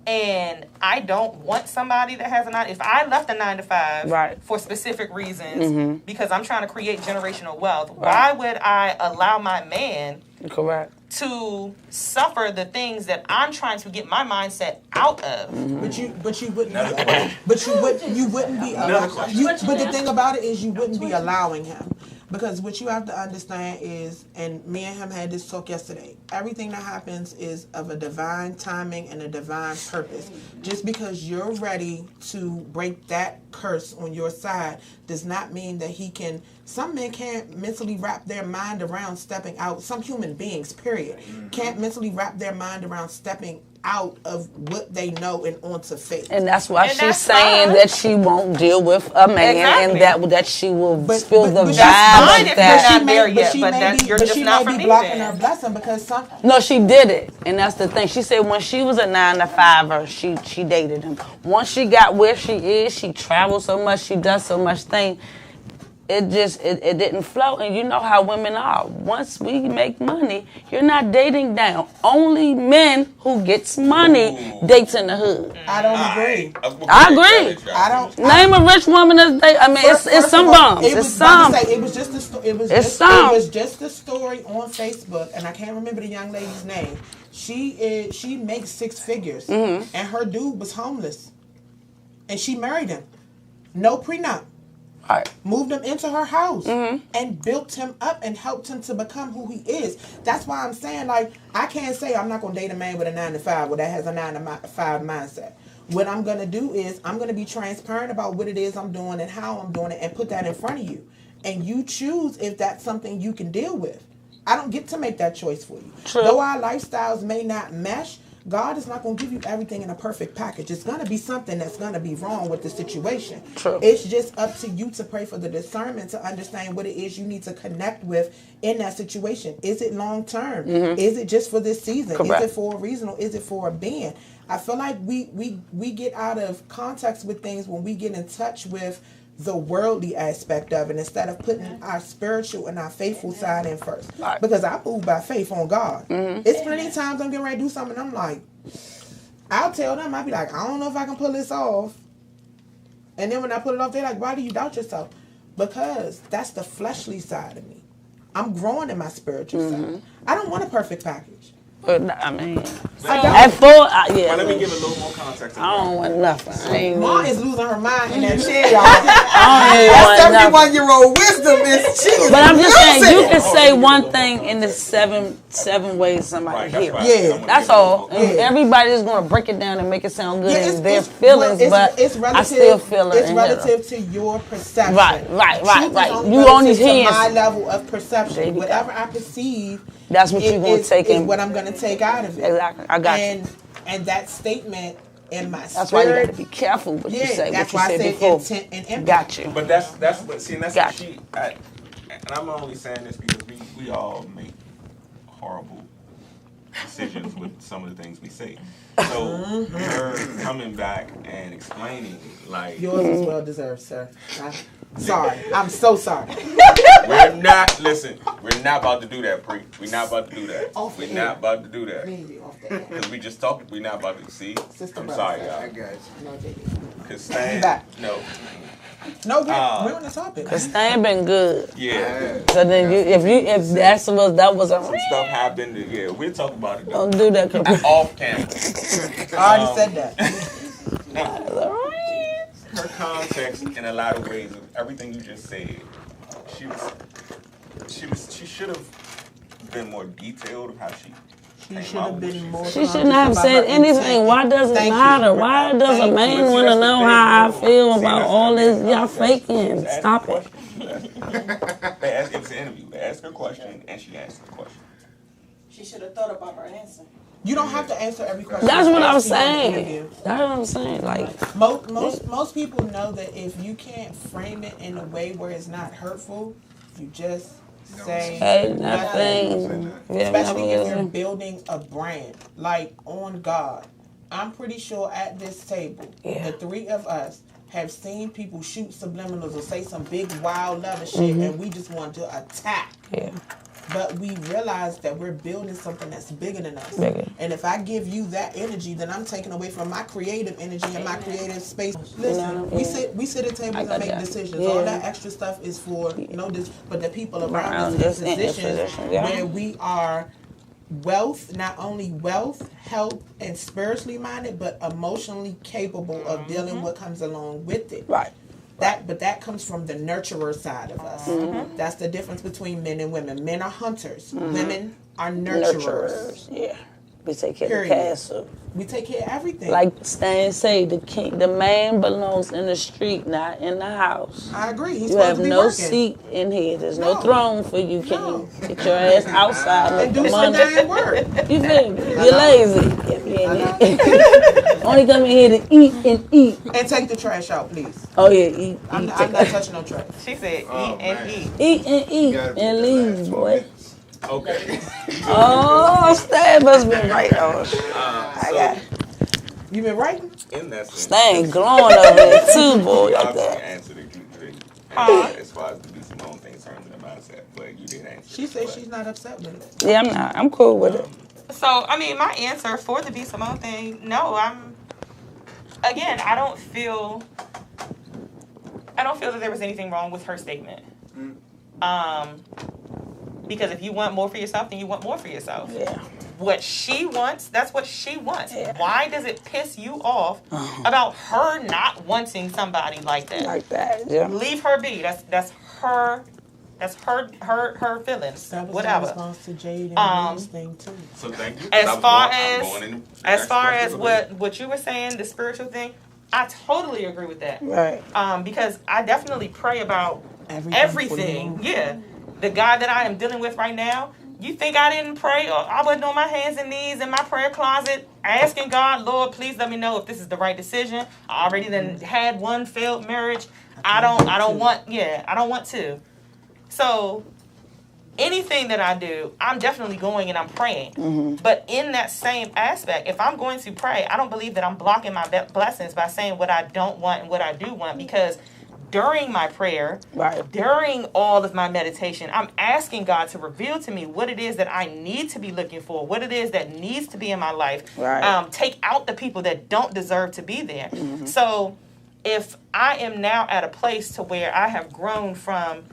and I don't want somebody that has a 9, if I left a 9-to-5 for specific reasons because I'm trying to create generational wealth, why would I allow my man to suffer the things that I'm trying to get my mindset out of? But you wouldn't be but the thing about it is you wouldn't be allowing him. Because what you have to understand is, and me and him had this talk yesterday, everything that happens is of a divine timing and a divine purpose. Just because you're ready to break that curse on your side does not mean that he can. Some men can't mentally wrap their mind around stepping out. Some human beings, period, can't mentally wrap their mind around stepping out of what they know and onto faith. And that's why she's saying that she won't deal with a man and that she will spill the vibe of that. But she may be blocking her blessing because some... No, she did it. And that's the thing. She said when she was a 9-to-5er, she dated him. Once she got where she is, she travels so much, she does so much thing. it didn't flow. And you know how women are. Once we make money, you're not dating down. Only men who gets money dates in the hood. I don't agree. I agree. I don't. Name a rich woman that's dating. I mean, it's some bums. It's some. It was just it was just a story on Facebook, and I can't remember the young lady's name. She makes 6 figures, and her dude was homeless, and she married him. No prenup. Right. Moved him into her house and built him up and helped him to become who he is. That's why I'm saying, like, I can't say I'm not going to date a man with a 9-to-5 or that has a 9-to-5 mindset. What I'm going to do is I'm going to be transparent about what it is I'm doing and how I'm doing it and put that in front of you. And you choose if that's something you can deal with. I don't get to make that choice for you. True. Though our lifestyles may not mesh, God is not going to give you everything in a perfect package. It's going to be something that's going to be wrong with the situation. True. It's just up to you to pray for the discernment to understand what it is you need to connect with in that situation. Is it long term? Is it just for this season? Correct. Is it for a reason or is it for a being? I feel like we get out of context with things when we get in touch with the worldly aspect of it instead of putting our spiritual and our faithful side in first. Right. Because I move by faith on God. It's plenty of times I'm getting ready to do something and I'm like, I'll tell them, I'll be like, I don't know if I can pull this off. And then when I pull it off, they're like, why do you doubt yourself? Because that's the fleshly side of me. I'm growing in my spiritual side. I don't want a perfect package. But, I mean, I at 4, yeah. But let me give a little more context. I don't want nothing. Mom is losing her mind in that chair, y'all. I don't want That 71-year-old wisdom is she is But I'm just saying, losing. you can say one thing in the seven ways somebody hear it. Yeah. That's all. And Yeah. everybody's going to break it down and make it sound good Yeah, in their feelings, but I still feel it. It's relative to your perception. Right. Truth is You only relative to hear my level of perception. There you go. Whatever I perceive, That's what you're going to take is in. what I'm going to take out of it. Exactly. I got you. And that statement in my That's why you spirit. got to be careful what you say. That's what why you I said said before. intent and empathy. Got you. But that's what what Gotcha. she. And I'm only saying this because we all make horrible decisions with some of the things we say. So her coming back and explaining like Yours is well deserved, sir. Sorry. I'm so sorry. we're not about to do that, Pre. We're not about to do that. Off the We're air. not about to do that. Maybe off the air. Because we just talked. We're not about to see. Sister I'm brother. sorry, I y'all. got you. No, JD. Because back. no. No, we're on the topic. Cause thing been good. Yeah. So then if that's what that was a Some stuff happened. Yeah, we'll talk about it. Though. don't do that. Kapri. Off camera. I already said that. Her context in a lot of ways of everything you just said, she should have been more detailed of how she Should have been more. She shouldn't have said anything. Why does it matter? Why does a man want to know how I feel about all this? Y'all faking. Stop it. It was an interview. They asked her a question and she answered the question. She should have thought about her answer. You don't have to answer every question. That's what I'm asked you in the saying. interview. That's what I'm saying. Like Most people know that if you can't frame it in a way where it's not hurtful, you just say hey, nothing. Yeah, Especially if you're never building a brand, like on God. I'm pretty sure at this table, the 3 of us have seen people shoot subliminals or say some big wild love shit, and we just want to attack. Yeah. But we realize that we're building something that's bigger than us. Bigger. And if I give you that energy, then I'm taking away from my creative energy and my creative space. Listen, we sit at tables and make decisions. All that extra stuff is for but the people around us in positions where we are not only wealth, health, and spiritually minded, but emotionally capable of dealing with what comes along with it. Right. But that comes from the nurturer side of us. That's the difference between men and women. Men are hunters. Women are nurturers. Yeah. We take care of the castle. We take care of everything. Like Stan say, the man belongs in the street, not in the house. I agree. He's You supposed have to be no working. seat in here. There's no throne for you. Can get your ass outside And and do some damn work. You feel me? You're lazy. If you ain't only come in here to eat and eat. And take the trash out, please. Oh yeah, eat. I'm not touching no trash. She said, eat and eat. Eat and eat and leave, boy. Okay. Oh, Stan must be right on. I got it. You been writing? In that sense, Stan glowing over there too, boy. Like obviously that. answered it. As far as the concept, but you did answer. She said she's not upset with it. Yeah, I'm not. I'm cool with it. So, I mean, my answer for the B. Simone thing, no, again, I don't feel that there was anything wrong with her statement. Because if you want more for yourself, then you want more for yourself. Yeah. What she wants, that's what she wants. Yeah. Why does it piss you off about her not wanting somebody like that? Like that, yeah. Leave her be. That's her. That's her feelings. That was Whatever. my response to Jade and Lee's thing too. So thank you. As far as what you were saying, the spiritual thing, I totally agree with that. Right. Because I definitely pray about Everything. everything. Yeah. The guy that I am dealing with right now, you think I didn't pray, or I wasn't on my hands and knees in my prayer closet asking God, Lord, please let me know if this is the right decision. I already then had one failed marriage. I don't want to. So anything that I do, I'm definitely going and I'm praying. Mm-hmm. But in that same aspect, if I'm going to pray, I don't believe that I'm blocking my blessings by saying what I don't want and what I do want, because during my prayer, during all of my meditation, I'm asking God to reveal to me what it is that I need to be looking for, what it is that needs to be in my life. Right. Take out the people that don't deserve to be there. Mm-hmm. So if I am now at a place to where I have grown from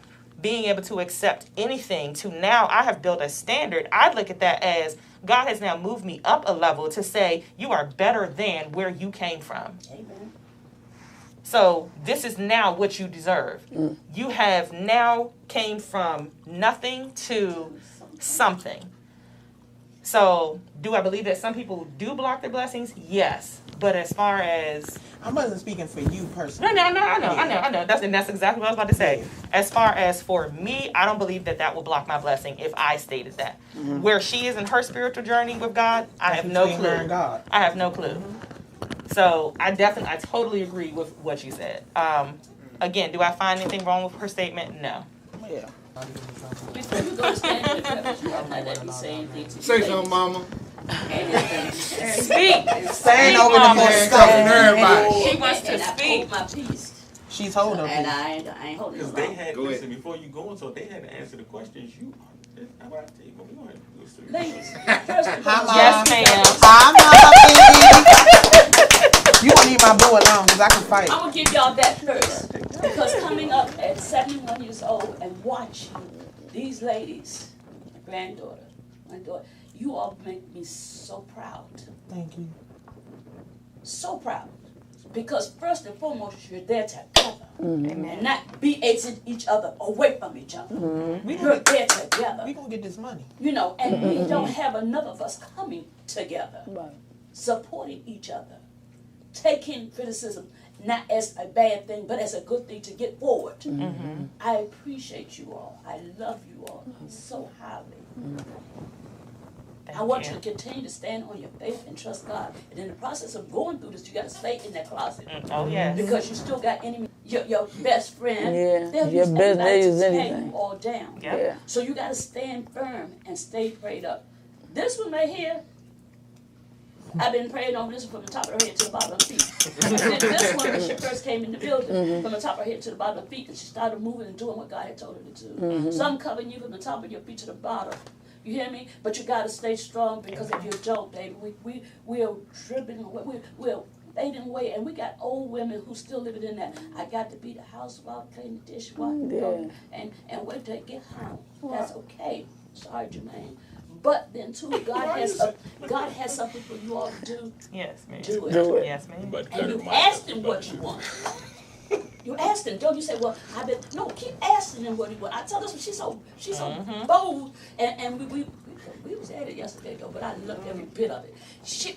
being able to accept anything to now I have built a standard, I look at that as God has now moved me up a level to say you are better than where you came from. Amen. So this is now what you deserve. You have now came from nothing to something. So do I believe that some people do block their blessings? Yes. But as far as... I wasn't speaking for you personally. No, I know. That's exactly what I was about to say. As far as for me, I don't believe that will block my blessing if I stated that. Mm-hmm. Where she is in her spiritual journey with God, I have no clue. I have no clue. Mm-hmm. So I totally agree with what you said. Again, do I find anything wrong with her statement? No. Yeah. Before you go to stand in the purpose, you have not let me say anything to you. Say something, mama. Speak. Stand over the most stuff and everybody. She wants to speak. My piece. She's holding her And piece. I ain't holding Because it they wrong. had, listen, before you go on, so they had to answer the questions you. How about I tell you what we want to do? Ladies, first of all, Yes, ma'am. Hi, Mama. You don't need my boo alone because I can fight. I'm going to give y'all that first. Because coming up at 71 years old and watching these ladies, my granddaughter, my daughter, you all make me so proud. Thank you. So proud. Because first and foremost, you're there together. Mm-hmm. And not beating each other away from each other. Mm-hmm. We're there together. We're going to get this money. You know, and we don't have enough of us coming together. Right. Supporting each other. Taking criticism not as a bad thing, but as a good thing to get forward. Mm-hmm. I appreciate you all. I love you all so highly. Mm-hmm. I want you to continue to stand on your faith and trust God. And in the process of going through this, you got to stay in that closet. Oh, yeah. Because you still got enemies. Your best friend. Yeah. They'll use anybody to tear anything. you all down. Yeah. So you got to stand firm and stay prayed up. This one right here, I've been praying over this one from the top of her head to the bottom of her feet. This one, when she first came in the building, from the top of her head to the bottom of her feet, and she started moving and doing what God had told her to do. Mm-hmm. So I'm covering you from the top of your feet to the bottom. You hear me? But you got to stay strong, because if you don't, baby, we're dripping away. We're fading away, and we got old women who still living in that. I got to be the housewife, clean the dishwasher, and wait till they get home. That's okay. Sorry, Jermaine. But then too, God has something for you all to do. Yes, ma'am. Do it. Yes, ma'am. And you asked him what you want. You asked him, don't you say, well, no, keep asking him what he wants. I tell this one, she's so bold, and we was at it yesterday though, but I loved every bit of it.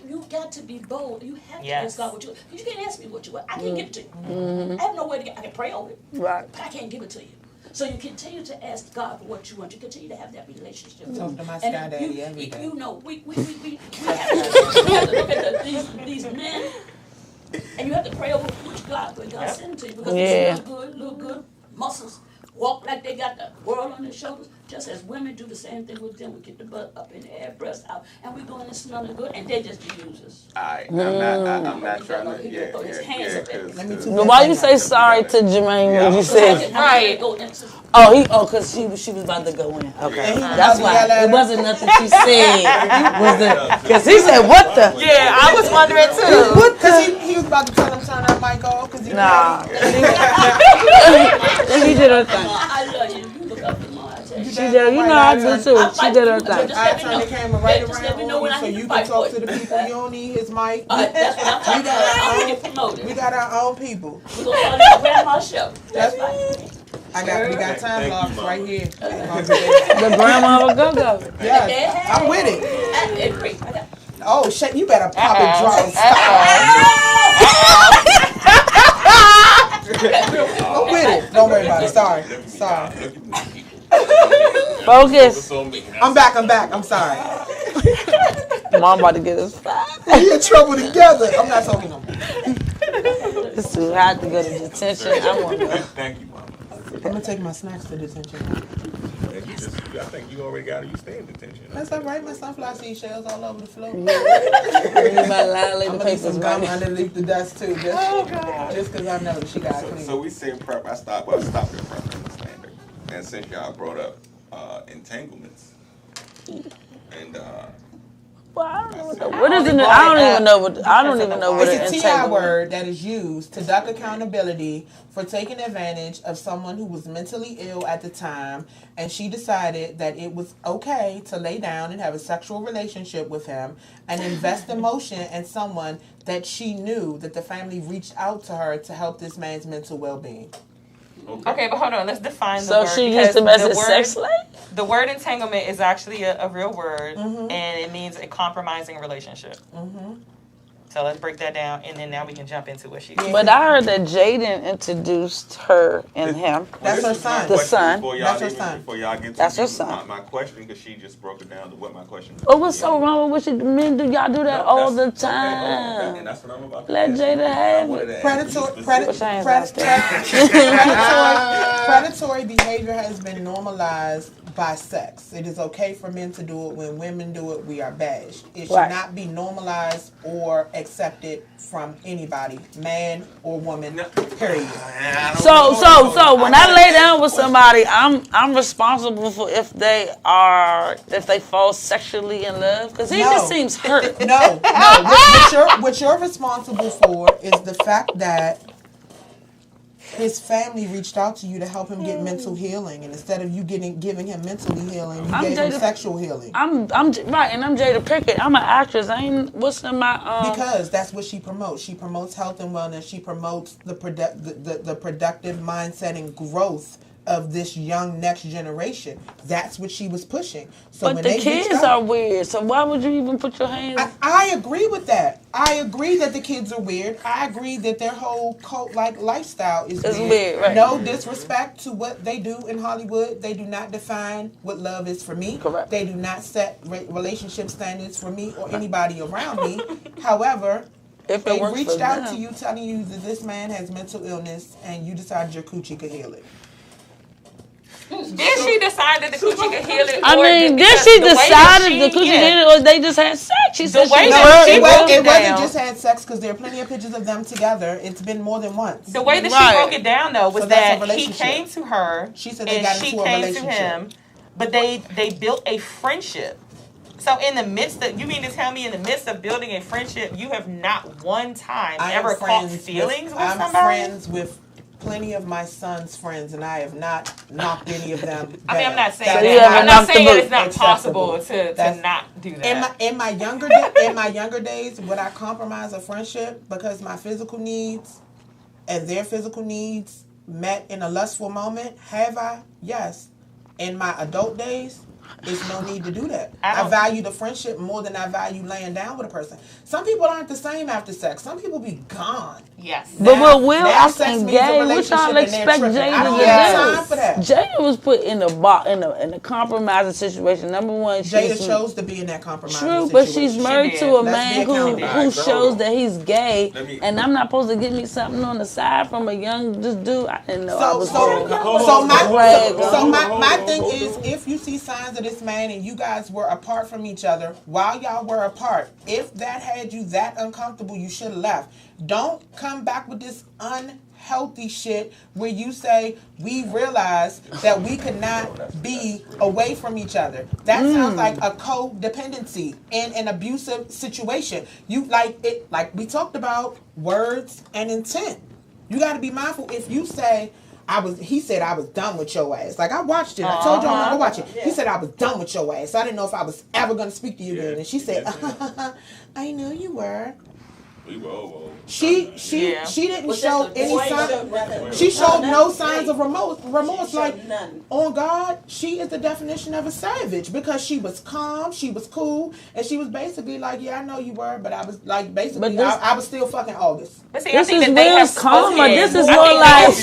You got to be bold. You have to ask God what you want. You can't ask me what you want. I can't give it to you. Mm-hmm. I have no way to get. I can pray over it, right? But I can't give it to you. So you continue to ask God for what you want. You continue to have that relationship. Talk to my sky daddy every day. You know, we have to look at these men. And you have to pray over which God sent to you, because they look good, muscles, walk like they got the world on their shoulders, just as women do the same thing with them. We get the butt up in the air, breast out, and we go in and smelling good, and they just be users. I'm not trying to. He put his hands up at me. Why you say sorry to Jermaine when you said? Right. Because she was about to go in. Okay, that's why it wasn't nothing she said. Because he said what the? Yeah, I was wondering too. Because he was about to tell him turn that mic off. Cause he She did her thing. I love you. You look up to mom. She did. You know I do too. She did her thing. I turned the camera right Just let me know around when I so hit the you fight can talk for to the people. You don't need his mic. That's what I'm talking about. I want to get promoted. We got our own people. We're going to start at grandma's show. That's right. We got time blocks right here. The grandma will go. Yeah, I'm with it. That's great. I got Oh shit! You better pop it, draw. I'm with it. Don't worry about it. Sorry. Focus. I'm back. I'm sorry. Mom about to get us fired. We in trouble together. I'm not talking no more. It's too hot to go to detention. I want to go. Thank you, Mom. I'm gonna take my snacks to detention. I think you already got it. You stay in detention. That's all right. My sunflower seashells all over the floor. You might lay I'm the gonna need papers some gum right. underneath the desk too. Just because I know she got clean. So we say prep. I stopped at prep understanding. And since y'all brought up entanglements, and Well, I don't know what is it. I don't even know what It's an a TI entanglement. word that is used to duck accountability for taking advantage of someone who was mentally ill at the time, and she decided that it was okay to lay down and have a sexual relationship with him and invest emotion in someone that she knew that the family reached out to her to help this man's mental well-being. Okay, but hold on. Let's define the So word. she used him as a sex slave? The word entanglement is actually a real word, and it means a compromising relationship. So let's break that down, and then now we can jump into what she did. But I heard that Jaden introduced her and him. That's her son. The son. That's her son. Before y'all get to That's her son. My question, because she just broke it down to what my question is. Oh, what's so wrong with what you men do? Y'all do that all the time. And that's what I'm about to Let ask Jada you. have it. Predatory behavior has been normalized by sex. It is okay for men to do it. When women do it, we are bashed. It should not be normalized or accepted from anybody, man or woman, period. So when I lay down with somebody, I'm responsible for if they fall sexually in love, because he just seems hurt. No. What you're responsible for is the fact that his family reached out to you to help him get mental healing, and instead of you giving him mentally healing, you gave him sexual healing. I'm right, and I'm Jada Pickett. I'm an actress. What's in my because that's what she promotes. She promotes health and wellness. She promotes the productive mindset and growth of this young next generation. That's what she was pushing. So but when the kids are weird. So why would you even put your hands? I agree with that. I agree that the kids are weird. I agree that their whole cult-like lifestyle is weird. Right. No disrespect to what they do in Hollywood. They do not define what love is for me. Correct. They do not set relationship standards for me or anybody around me. However, if they reached out to you telling you that this man has mental illness and you decided your coochie could heal it. Did she decide that the coochie could heal it? I mean, did she decide that the coochie could heal it, or they just had sex? She said it wasn't just had sex, because there are plenty of pictures of them together. It's been more than once. The way that she broke it down, though, was that he came to her, she said they got and she into a came to relationship. him, but they built a friendship. So in the midst of, you mean to tell me in the midst of building a friendship, you have not one time ever caught feelings with somebody? I'm friends with plenty of my son's friends, and I have not knocked any of them down. I mean, I'm not saying that. I'm not saying that it's not possible to not do that. In my younger days, would I compromise a friendship because my physical needs and their physical needs met in a lustful moment? Have I? Yes. In my adult days, It's no need to do that. I value the friendship more than I value laying down with a person. Some people aren't the same after sex. Some people be gone. Yes. But Will asking Gay, what y'all expect Jada to do? I don't have time for that. Jada was put in a compromising situation. Number one, Jada chose to be in that compromising situation. True, but she's married to a man who shows that he's gay, and I'm not supposed to give me something on the side from a young dude. I didn't know I was So my thing is, if you see signs of this man and you guys were apart from each other while y'all were apart, if that had you that uncomfortable, you should have left. Don't come back with this unhealthy shit where you say we realized that we could not be away from each other. That sounds like a codependency in an abusive situation. You like we talked about words and intent. You got to be mindful. If you say he said I was done with your ass. Like, I watched it. I told you I'm gonna watch it. Yeah. He said I was done with your ass. I didn't know if I was ever gonna speak to you again. And she said, I knew you were. We were old. She didn't show any signs. She showed no signs of remorse. Like, none. On God, she is the definition of a savage because she was calm, she was cool, and she was basically like, yeah, I know you were, but I was like, basically, I was still fucking August. But see, this is Will's karma. This is more like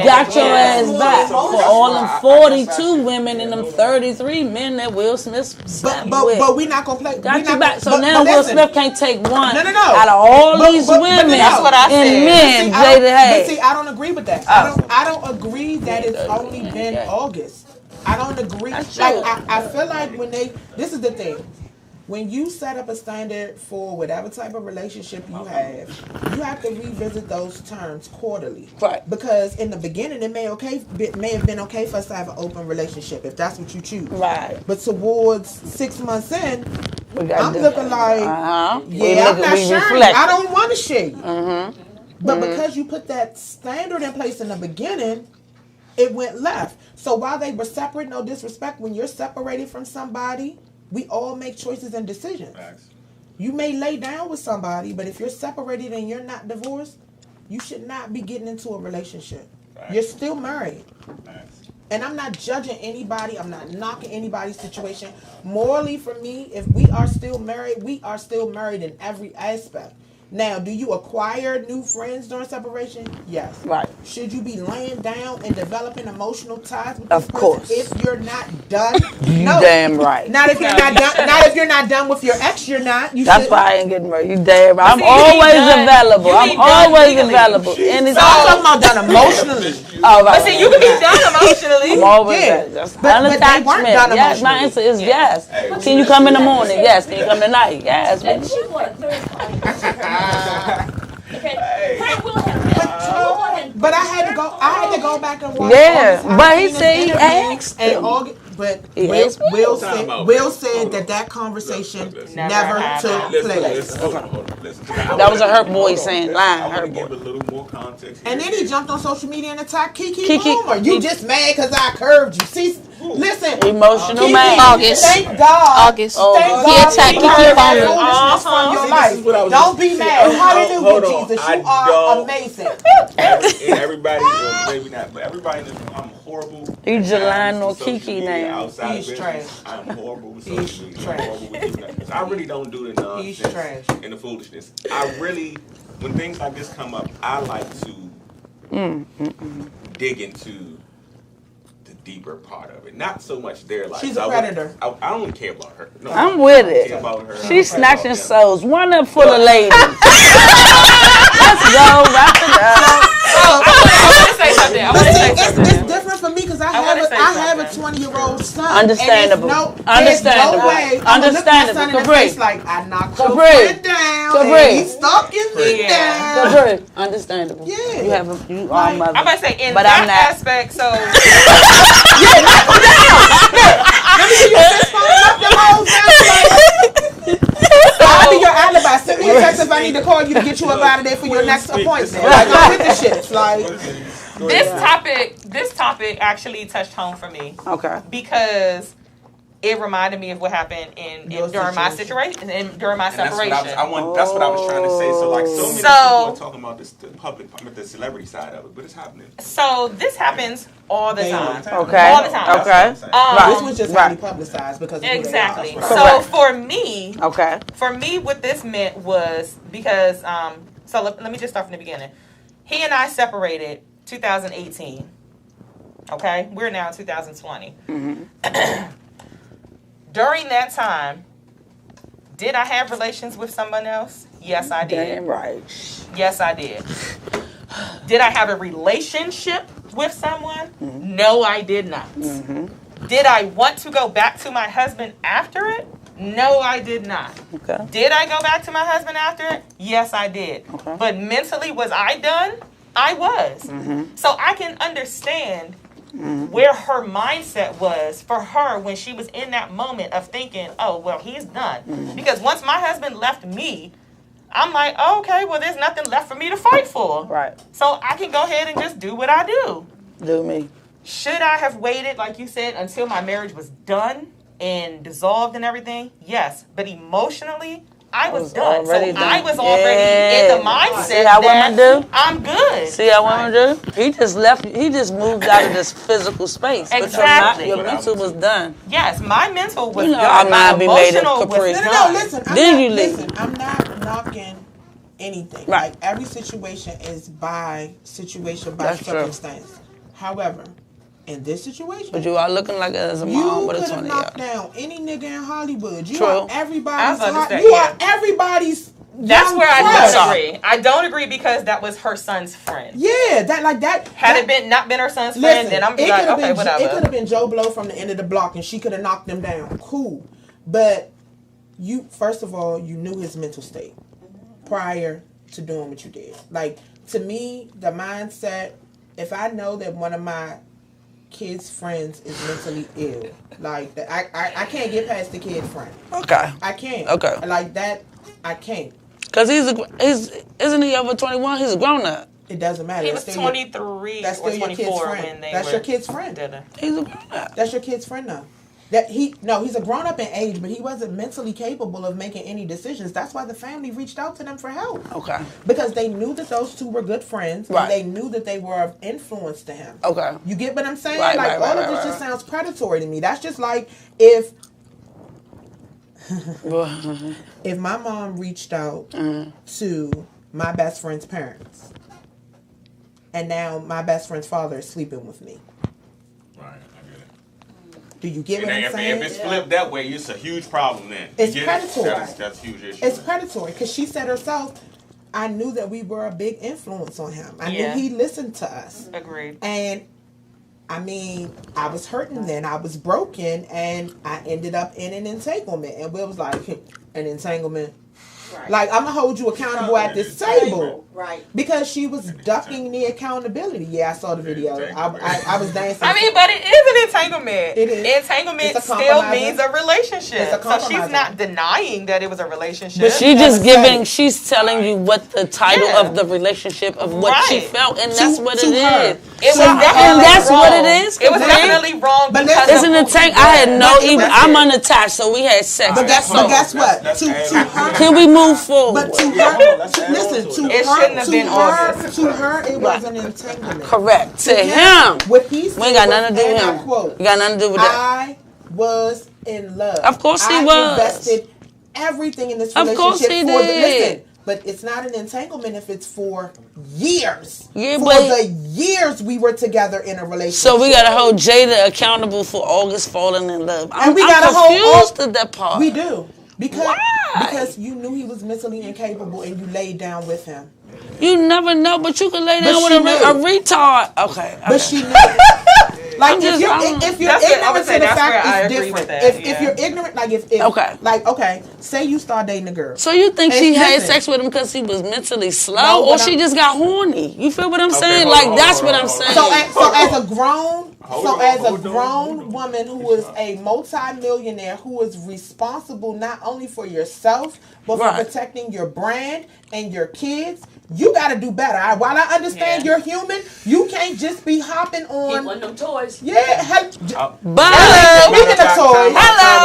got your ass back for all them 42 women and them 33 men that Will Smith slept with. But we not gonna play. Got you back. So now Will Smith can't take one no. out of all these women. That's what I said. And men, Jada had. But see, I don't agree with that. I don't agree that it's only been August. I don't agree. Like I feel like this is the thing. When you set up a standard for whatever type of relationship you have to revisit those terms quarterly. Right. Because in the beginning, it may have been okay for us to have an open relationship if that's what you choose. Right. But towards 6 months in, I'm looking like, I'm not sharing. I don't want to share you. Mm-hmm. But because you put that standard in place in the beginning, it went left. So while they were separate, no disrespect, when you're separated from somebody, we all make choices and decisions. Facts. You may lay down with somebody, but if you're separated and you're not divorced, you should not be getting into a relationship. Facts. You're still married. Facts. And I'm not judging anybody. I'm not knocking anybody's situation. Morally, for me, if we are still married, we are still married in every aspect. Now, do you acquire new friends during separation? Yes. Right. Should you be laying down and developing emotional ties with this person if you're not done? No. Damn right. Not if you're not done. Not if you're not done with your ex. You're not. That's why I ain't getting married. You damn right. I'm always available. I'm always available. And it's I'm talking about done emotionally. Right. But see, you can be done emotionally. I'm always unattachment. Yes, my answer is yes. Can you come in the morning? Yes. Can you come tonight? Yes. And she want a third party. But I had to go back and watch. Yeah, but he said he asked. But Will said that conversation never took place. That was a hurt boy saying lying. Hurt boy. Give a little more context. And then he jumped on social media and attacked Kiki Palmer. You just mad because I curved you. See, listen. Emotional man. August. Thank God. August. He attacked Kiki Palmer. From your life. Don't be mad. Hallelujah, Jesus. You are amazing. Everybody, maybe not, but everybody in this room, I'm horrible. You Jelano Kiki now. Outside of business, I'm horrible with social media. I'm horrible with this. I really don't do the nonsense and the foolishness. When things like this come up, I like to dig into the deeper part of it. Not so much their life. She's a predator. I don't really care about her. No, I'm with it. Care about her. She's snatching souls. One up for the ladies. Let's go. Wrap it up. I want to say something. It's different for me because I have a 20-year-old son. Understandable. There's no way I'm gonna look my son in the face like I knocked your friend down. And he's stalking me down. Capri. Understandable. Yeah. You are mother. I'm about to say in that aspect. So yeah, knock him down. Let me give you a fist bump up the whole time. I'll be your alibi. Send me a text if I need to call you to get you up out of there for your next appointment. Like, go with the shit. Like, this topic actually touched home for me. Okay. Because it reminded me of what happened during my situation and during my separation. That's what I was trying to say. So like so many people are talking about this the public, the celebrity side of it, but it's happening. So this happens all the time. Okay. All the time. Okay. This was just highly publicized because of exactly. Who they are. So for me, what this meant was because so let me just start from the beginning. He and I separated 2018. Okay, we're now in 2020. During that time, did I have relations with someone else? Yes, I did. Damn right. Yes, I did. Did I have a relationship with someone? No, I did not. Did I want to go back to my husband after it? No, I did not. Okay. Did I go back to my husband after it? Yes, I did. Okay. But mentally, was I done? I was. So I can understand where her mindset was for her when she was in that moment of thinking, oh, well, he's done. Because once my husband left me, I'm like, oh, okay, well, there's nothing left for me to fight for. Right. So I can go ahead and just do what I do. Do me. Should I have waited, like you said, until my marriage was done and dissolved and everything? Yes. But emotionally, I was done. So I was already in the mindset See how women do? I'm good. See how women do? He just moved out of this physical space. Exactly. But your mental was done. Yes, my mental was done. Our mind be made of Emotional Capri. was No, done. listen. I'm not knocking anything. Right. Like every situation is by situation, by That's true. circumstance. However, in this situation, But you are looking like as a mom you with a could have 20-year-old. knocked down any nigga in Hollywood. You True. are everybody's I understand, You yeah. are everybody's. That's young where I crush. don't agree. I don't agree because that was her son's friend. Yeah, that. Had it not been her son's friend, then I'm it like, could have okay, been, whatever. It could have been Joe Blow from the end of the block, and she could have knocked him down. Cool, but you first of all, you knew his mental state prior to doing what you did. Like to me, the mindset. If I know that one of my kids' friends is mentally ill, like that, I can't get past the kid friend. Okay. I can't. Okay. Like that, I can't. Because isn't he over 21? He's a grown up. It doesn't matter. He That's was still 23 that's or still your kid's 24 friend. when they That's were your kid's friend. together. He's a grown up. That's your kid's friend now. He's a grown up in age, but he wasn't mentally capable of making any decisions. That's why the family reached out to them for help. Okay. Because they knew that those two were good friends, Right. and they knew that they were of influence to him. Okay. You get what I'm saying? Right, like right, all right, of this right, just right. sounds predatory to me. That's just like if my mom reached out to my best friend's parents, and now my best friend's father is sleeping with me. Right, I get it. Do you get And what I'm if saying? it's flipped that way, it's a huge problem then. It's You get it? predatory. That's a huge issue. It's predatory because she said herself, I knew that we were a big influence on him. I Yeah. knew he listened to us. Agreed. And I mean, I was hurting then. I was broken, and I ended up in an entanglement. And Will was like, an entanglement? Right. Like, I'm going to hold you accountable at this table. Right. Because she was ducking the accountability. Yeah, I saw the video. I was dancing. I mean, but it is an entanglement. It is. Entanglement It's a still compromise. means a relationship. It's a So she's compromise. not denying that it was a relationship. But She never just said it. she's telling you what the title Yeah. of the relationship of what she Right. felt, and that's what to it her. is. It was So- and definitely that's wrong. what it is, It was Capri. definitely wrong But because listen- It's an of who he entanglement. I had was. no But- even. but- I'm unattached, so we had sex. But guess what? That's To add on. her. Can we move forward? But to Yeah, her, let's to, add on listen, to to it. It her, shouldn't have been August. to her, it was an entanglement. Correct. To To him. what he said We ain't got was, nothing to do with and I him. quote, We got nothing to do with that. I was in love. Of course he I was. invested everything in this Of relationship course he for the did. listen. But it's not an entanglement if it's for years. Yeah, for but- the years we were together in a relationship. So we gotta hold Jada accountable for August falling in love. And we I'm gotta hold confused at that part. We do. Because Why? because you knew he was mentally incapable and you laid down with him. You never know, but you can lay But down with she a knew. retard. Okay. But she knew. Like if you're ignorant That's to where- I would the say that's where I fact, it's agree with different. that, If yeah. you're ignorant, like if Okay. like okay, say you start dating a girl. So you think And she had listen. sex with him because he was mentally slow, No, or but she I'm- just got horny? You feel what I'm saying? hold Like on, that's hold what on, I'm hold on. saying. So as a grown Hold on. woman who is a multi-millionaire who is responsible not only for yourself but for Right. protecting your brand and your kids, you got to do better. While I understand you're human, you can't just be hopping He on. wasn't them toys. Yeah, But speaking of toys, Hello.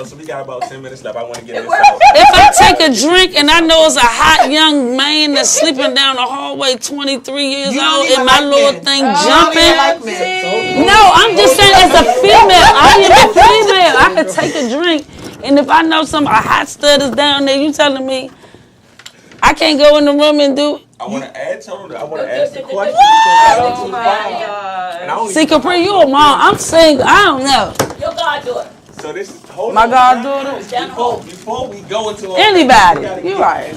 so we got about 10 minutes left. I want to get this If I take a drink and I know it's a hot young man that's sleeping down the hallway, 23 years You don't old, even and my like little men. thing You don't jumping. even like men. No, I'm just saying as a female, I am a female. I could take a drink, and if I know a hot stud is down there, you telling me I can't go in the room and do. I want to add something. I want to ask the question. Oh my God. See, Kapri, you a mom. I'm single. I don't know. Your goddaughter. So this is hold My on. goddaughter. Before we go into Anybody. You right.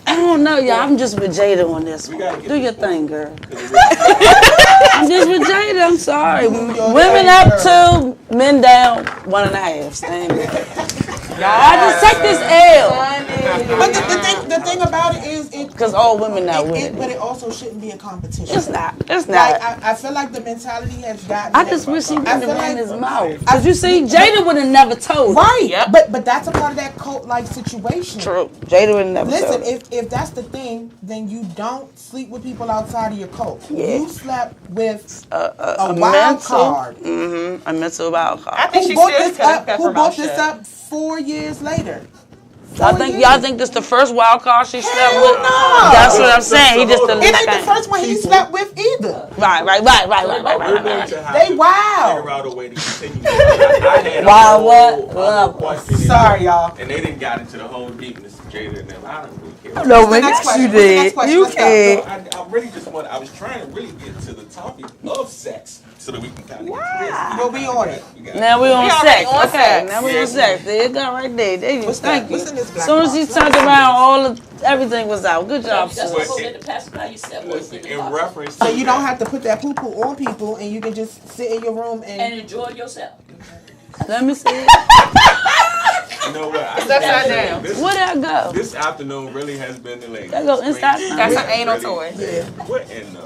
I don't know, y'all. I'm just with Jada on this one. gotta get Do your thing, girl. I'm just with Jada. I'm sorry. Women up 2, men down 1.5. Stand there. I just take this L. But the thing about it is Because all women not with but it. it also shouldn't be a competition. It's not. It's Like not. I feel like the mentality has gotten. I just wish he I wouldn't feel have ran like- his mouth. Because you see, Jada would have never told. Right, Yep. but that's a part of that cult-like situation. True. Jada would have never Listen, told. if that's the thing, then you don't sleep with people outside of your cult. Yeah. You slept with A a wild mental, card. A mental wild I card. think Who she brought still this could have up? kept Who her brought mouth this shut. up 4 years later? Y'all think this the first wild card she slept Hell with? no. That's what I'm saying. He just the It ain't the first one he slept with either. Right. We're going Right. to have They to wild. figure out a way to continue. I had a Wild whole what? other Love. question. Sorry, y'all. And they didn't got into the whole deepness of Jada and them. I don't really care. No, What's the next question? What's the next question? You Let's go. can. I really just want. I was trying to really get to the topic of sex so that we can kind of get to this. Well, we on it. Now we on We sex. already on Okay, sex. now we on sex. There you go, right there. There you go. What's that? Thank you. What's in this As black soon as he box? turned around, everything was out. Good job, That's sis. what I'm to pacify yourself. Listen, in reference to So you don't have to put that poo-poo on people, and you can just sit in your room and and. enjoy yourself. Let me see it. You know what? It's upside down. Where did I go? This afternoon really has been delayed. That go inside. That's an anal toy. What in the?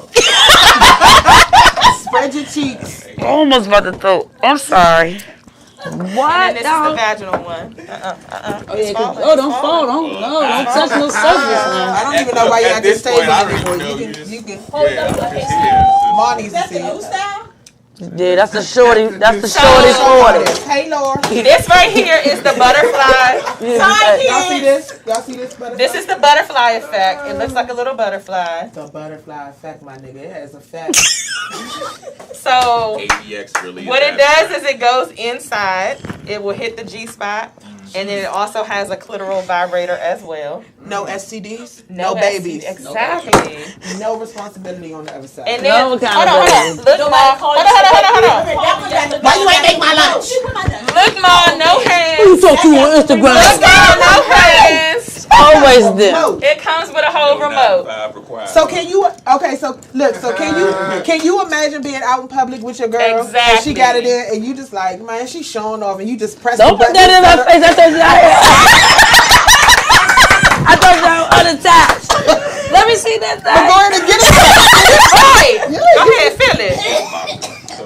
Spread your cheeks. I almost about to throw. I'm sorry. What? And then this is the dog? vaginal one. Oh, yeah, don't fall. Don't touch no surface now. I don't even know why you At have to this stay point, I here don't anymore. even know. You can. Hold Yeah, up, I'm okay. just here. Mom needs to That's see the new it. style? Yeah, that's the shorty. That's the So- shorty 40. Hey, Laura. This right here is the butterfly. Y'all see this? Y'all see this butterfly? This is the butterfly effect. It looks like a little butterfly. the butterfly effect, my nigga. It has effect. So ABX really. what it does is it goes inside. It will hit the G spot. And then it also has a clitoral vibrator as well. No STDs. No STD. babies. Exactly. No responsibility on the other side. And then, No kind hold of on. baby. Look, Ma. Hold on. Why you ain't make my lunch? Look, Ma, no hands. Who talk to you on Look, Instagram? Ma, no hands. Always there. Remote. It comes with a whole remote. So can you? Okay, so look. So can you imagine being out in public with your girl and she Exactly. got it in, and you just like, man, she's showing off, and you just press Don't the put button. that in my face. I told you I told you I was unattached. Let me see that Go thing. ahead and get it. Right. Go ahead, feel it.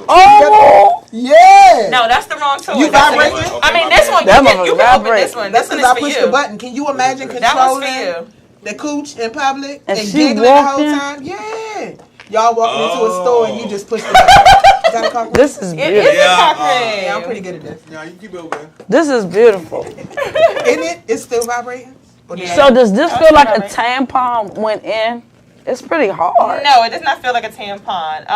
Oh. Yeah. No, that's the wrong toy. You That's the- vibrating? I mean, this one, That you can motherfucker open vibrate. this one. That's This one because I is for pushed you. the button. Can you imagine That one's for controlling you. the cooch in public And and she giggling the whole walking? time? Yeah. Y'all walking into a store and you just push the button. Is that a cock ring? This is It beautiful. is a cock ring. Yeah, I'm pretty good at this. Yeah, you keep it open. This is beautiful. Isn't it? It's still vibrating? Or Yeah. So does this feel like a Right. tampon went in? It's pretty hard. No, it does not feel like a tampon.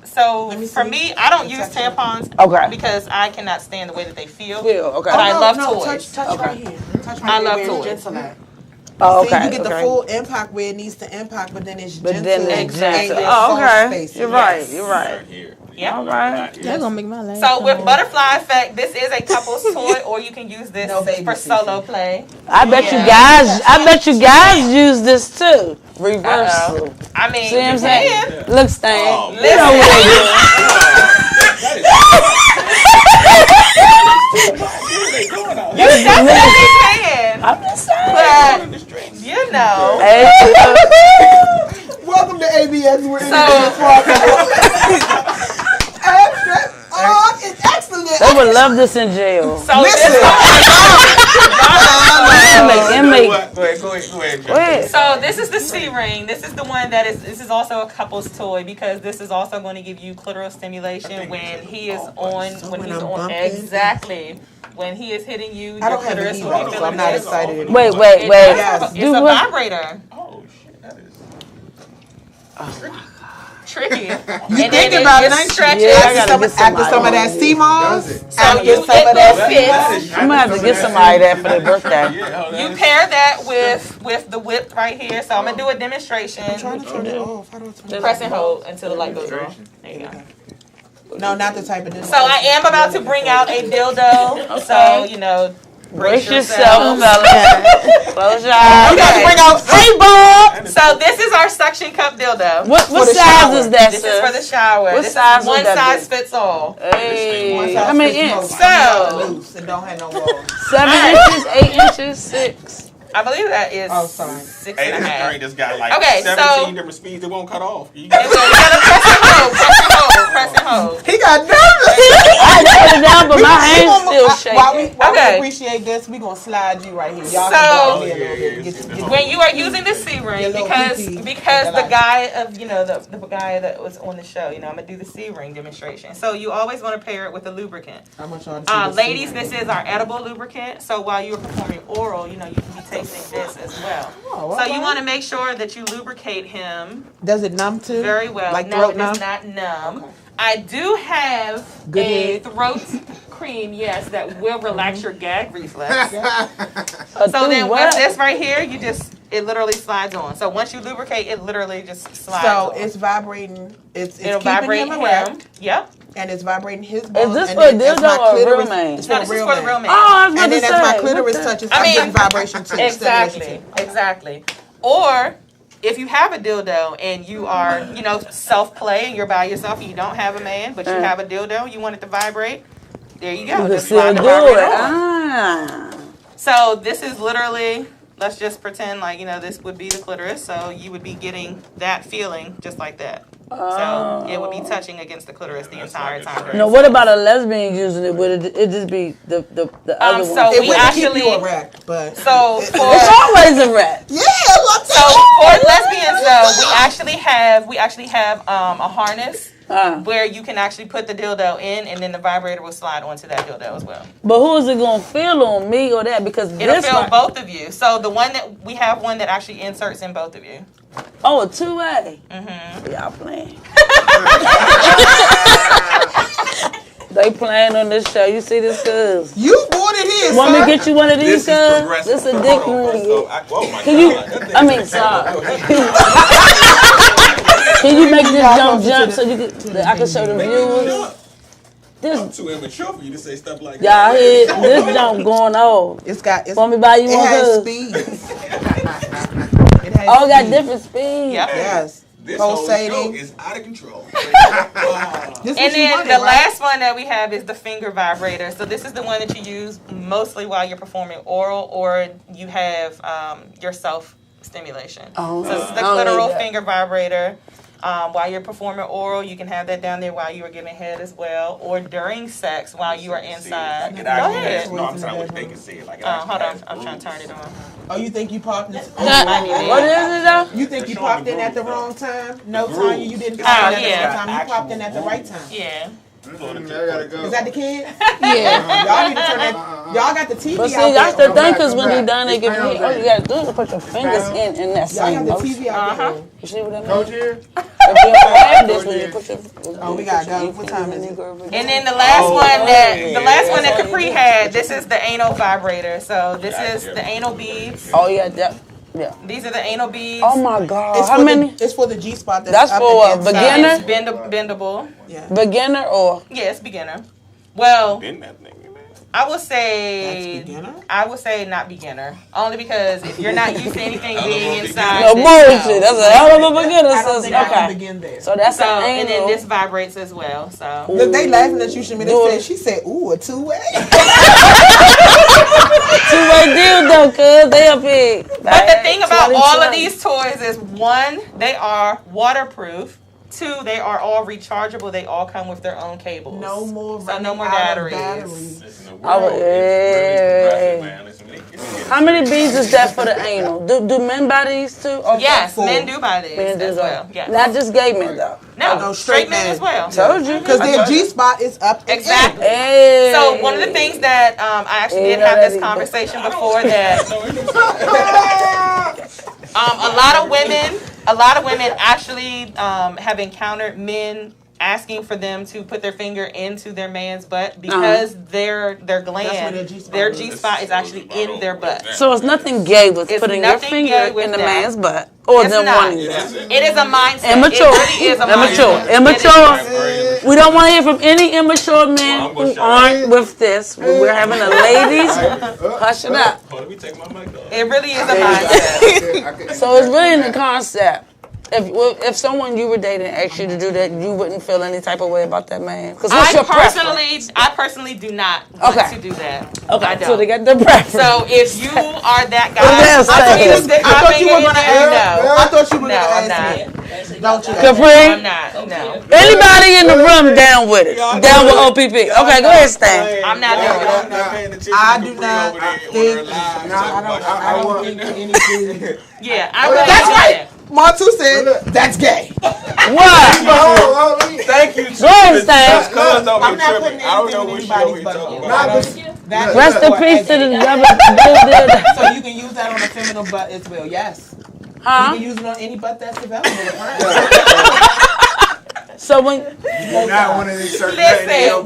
So Let me for see. me, I don't use tampons Okay. because I cannot stand the way that they feel. Okay. But I love toys. Touch right here. Touch right I here love where it's toys. gentle at. Oh, See, okay. you get the okay. full impact where it needs to impact, but then it's But gentle. then and exactly. there's Oh, soft okay. spaces. You're right. Yes. You're right. Right here. Yeah. All right. That's gonna make my life. So with butterfly effect, this is a couple's toy, or you can use this No baby for season. solo play. I bet you guys. I bet you guys use this too. Reversal. I mean, See what I'm you saying? can. Look, Stan. Oh, You know what they do. You definitely can. I'm just saying. But you know. Hey, Welcome to ABX. We're in So Abstrakt. Oh, it's excellent. they would love this in jail. so this Inmate. Go ahead. Go ahead. Go ahead. So this is the C ring. This is the one that is. This is also a couple's toy because this is also going to give you clitoral stimulation when he is on. When when he's I'm on. bumping. Exactly. when he is hitting you, I don't your have clitoris any will be so feeling I'm not this. excited anymore. Wait. Yes. It's a vibrator. Oh shit, that is. Tricky. You think about it, ain't stretch you? it. After some of that sea moss, So after you some of that fit. I'm gonna have to get somebody that for their birthday. You pair that with the whip right here. So I'm gonna do a demonstration. I'm trying to turn it off. How do I turn it Press and hold until the light goes on. There you go. off? No, not the type of this. So I am about to bring out a dildo. So, you know, Brace yourself, fellas. Close your eyes. We got to bring out Bob. So this is our suction cup dildo. What size is that, This is for the shower. What This size is one would that size be? fits all. Hey, how many inches? So- Loose and don't have no walls. 7 inches, 8 inches, 6. I believe that is Oh, sorry. 6 Hey, and a this half. drink just got like Okay, 17 different speeds. It won't cut off. You You gotta press and hold, press and hold, press and hold. He got nervous. I put it down, but my hand's still While we shaking. Okay. appreciate this, we gonna slide you right here. Y'all So- can go in a little bit. Get When you are using the C ring, Your little because pee-pee. the guy of the guy that was on the show, I'm gonna do the C ring demonstration. So you always want to pair it with a lubricant. I want y'all to see this Ladies, scene. this is our edible lubricant. So while you are performing oral, you can be tasting this as well. Oh, So you alright. want to make sure that you lubricate him Does it numb too? very well. Like No, throat it numb? is not numb. I do have Good a head. throat cream, yes, that will relax your gag reflex. So So then what? with this right here, it literally slides on. So once you lubricate, it literally just slides So on. it's vibrating. It's It'll keeping vibrate him him. erect, Yep. and it's vibrating his Is bones. this and for a then as dildo my or a real clitoris- man? It's No, for this a is real for the real man. Oh, I was about And to then as my say. clitoris what the- touches, I I'm mean- getting vibration too. Exactly. stimulation too. Exactly. Or if you have a dildo and you are, self-play and you're by yourself and you don't have a man, but you have a dildo, you want it to vibrate, there you go. You can Just still slide the do vibrator it. on. Ah. So this is literally, let's just pretend like, this would be the clitoris. So you would be getting that feeling just like that. So it would be touching against the clitoris the entire time. No, what about a lesbian using it? Would it just be the other so one? It we wouldn't actually, keep you erect, but so It's for always a rat. yeah, what's so for lesbians though, we actually have a harness where you can actually put the dildo in, and then the vibrator will slide onto that dildo as well. But who is it gonna feel on, me or that? Because It'll this feel one, both of you. So the one that we have one that actually inserts in both of you. oh, a 2-way. Y'all playing. They playing on this show. You see this, cuz? you ordered his. Want me to sir. get you one of these, This is cuz? progressive. This a Hold dick on, ring. so oh my Can you? God, that thing I mean, is- sorry. Can you make this jump so you can? I can show the viewers. I'm This too immature for you to say stuff like y'all that. hear this jump going on. It's got. Want me to buy you It one, has cuz? speeds. It has Oh, it got speed. different speeds. Yep. Yes. This whole show Pulsating. is out of control. This And what you then wanted, the right? last one that we have is the finger vibrator. So this is the one that you use mostly while you're performing oral or you have your self-stimulation. Oh, So this is the I don't need clitoral that. finger vibrator. While you're performing oral, you can have that down there while you are giving head as well, or during sex while you are inside. It Go actually ahead. has, no, I'm saying what they can see it. Like, it Hold actually on, has I'm trying to turn grooves. it on. Oh, you think you popped this? What is it though? You think you They're showing popped the in at the grooves, wrong time? No, The Tanya, grooves. you didn't It's pop in got at the wrong time. You actual popped in at the right time. Yeah. I gotta go. Is that the kid? Yeah. Y'all need to turn that. Y'all got the TV But see, out that's there. the thing, because when he done, they It's give pound me. All you gotta do is put your fingers in that Y'all same got the motion. TV out there. You see what I mean? Coach here? If you don't have this, when you put your. Oh, we gotta go. What time is it? And then the last one that Kapri had, this is the anal vibrator. So this is the anal beads. Oh yeah, yeah. These are the anal beads. Oh my God, It's how for many? It's for the G spot. That's up for at the a inside. beginner? It's bendable. Yeah. Beginner or? Yes, beginner. Well, Bend that thing, man. I would say That's beginner? I would say not beginner. Only because if you're not used to anything being inside, No then bullshit. That's a hell of a beginner. I don't So, think I can okay. begin there. So that's So an and then angle. this vibrates as well. So Look, they laughing at you, Shimiere. Do They it. said, she said, ooh, a two-way. Two-way deal though, cuz they up here. but the thing about all of these toys is one, they are waterproof. Two, they are all rechargeable. They all come with their own cables. No more So no running more out of batteries. batteries. Listen, the Oh, world is really progressive, man. Listen, it's How many beads is that for the anal? Do men buy these too? Or Yes, Four. men do buy these Men do as that. well. Yes. Not just gay men though. No, straight men as well. Told you. Because their G-spot is up and Exactly. in. Hey. So one of the things that I actually did have this conversation before that a lot of women actually have encountered men asking for them to put their finger into their man's butt because their gland, their G-spot is actually in their butt. So it's nothing gay with putting your finger in the man's butt or them wanting it. It is a mindset. Immature. It really is a mindset. Immature. We don't want to hear from any immature men who aren't with this. We're having a ladies. Hush it up. It really is a mindset. So it's really in the concept. If someone you were dating asked you to do that, you wouldn't feel any type of way about that man. Because I personally do not want to do that. Okay, I don't. so they got the preference. So if you are that guy, I thought you were going to ask me. Don't you? Capri? I'm not. No. Anybody in the room down with it? Down with OPP? Okay, go ahead, Stan. I'm not doing it. I do not think. I don't think anything. Yeah, I really That's do right. that. Martu said that's gay. What? Thank you. Go ahead, Stan. I'm not putting anything in anybody's butt. Rest in peace to the double. So you can use that on a feminine butt as well. Yes. Huh? You can use it on any butt that's available. So when You're not one of these certain Listen,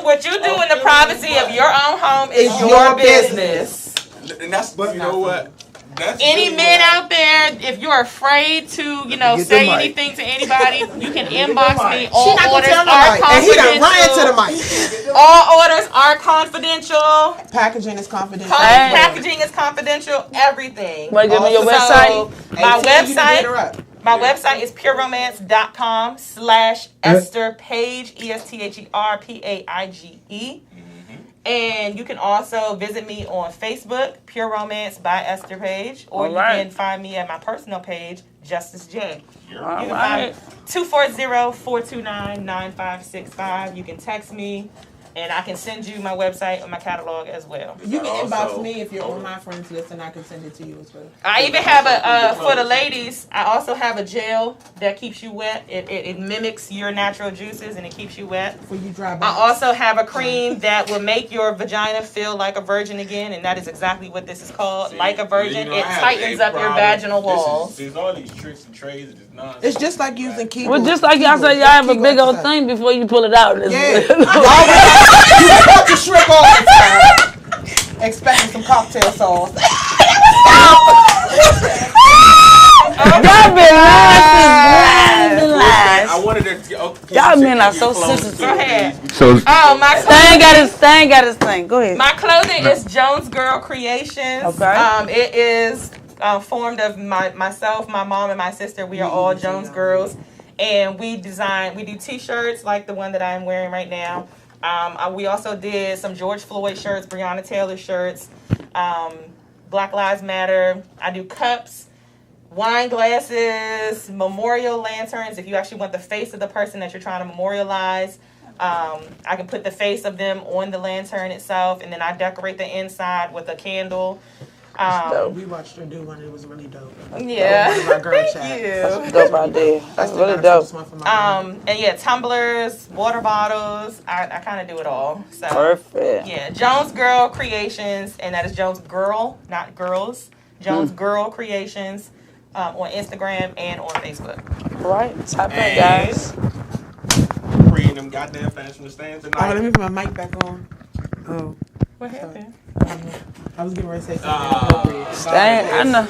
what you do in the privacy of your own home is your business. And that's, but you know what? That's Any really men out there, if you're afraid to, say anything to anybody, you can inbox me. All orders are And he done ran to the confidential. mic. All orders are confidential. Packaging is confidential. Packaging is confidential. Everything. Want to give me your website? My website is pureromance.com/Esther Page, ESTHERPAIGE. And you can also visit me on Facebook, Pure Romance by Esther Page, or you can find me at my personal page, Justice J. You can find 240-429-9565. You can text me, and I can send you my website or my catalog as well. You can inbox me if you're on my friends list, and I can send it to you as well. I even have for the ladies, I also have a gel that keeps you wet. It mimics your natural juices, and it keeps you wet. For you dry I also have a cream that will make your vagina feel like a virgin again, and that is exactly what this is called, like a virgin. It tightens up your vaginal walls. There's all these tricks and trades. It's just like using keyboard. Well, just like y'all say, y'all have a big old thing before you pull it out. Yeah. You put your shrimp all the time. Expecting some cocktail sauce. Y'all been lies. I wanted to. Y'all men are so sensitive. Go ahead. So, My Stan got his thing. Go ahead. My clothing is Jones Girl Creations. Okay. It is formed of myself, my mom, and my sister. We are all Jones girls, and we do T-shirts like the one that I'm wearing right now. We also did some George Floyd shirts, Breonna Taylor shirts, Black Lives Matter. I do cups, wine glasses, memorial lanterns. If you actually want the face of the person that you're trying to memorialize, I can put the face of them on the lantern itself, and then I decorate the inside with a candle. We watched her do one. It was really dope. Yeah. Thank you. That's dope idea. That's really dope. And yeah, tumblers, water bottles. I kind of do it all. So perfect. Yeah, Jones Girl Creations, and that is Jones Girl, not girls. Jones Girl Creations on Instagram and on Facebook. All right, type in, guys. Bringing them goddamn fashion stands tonight. Let me put my mic back on. Oh. What happened? I was getting ready to say something. Stan, I know.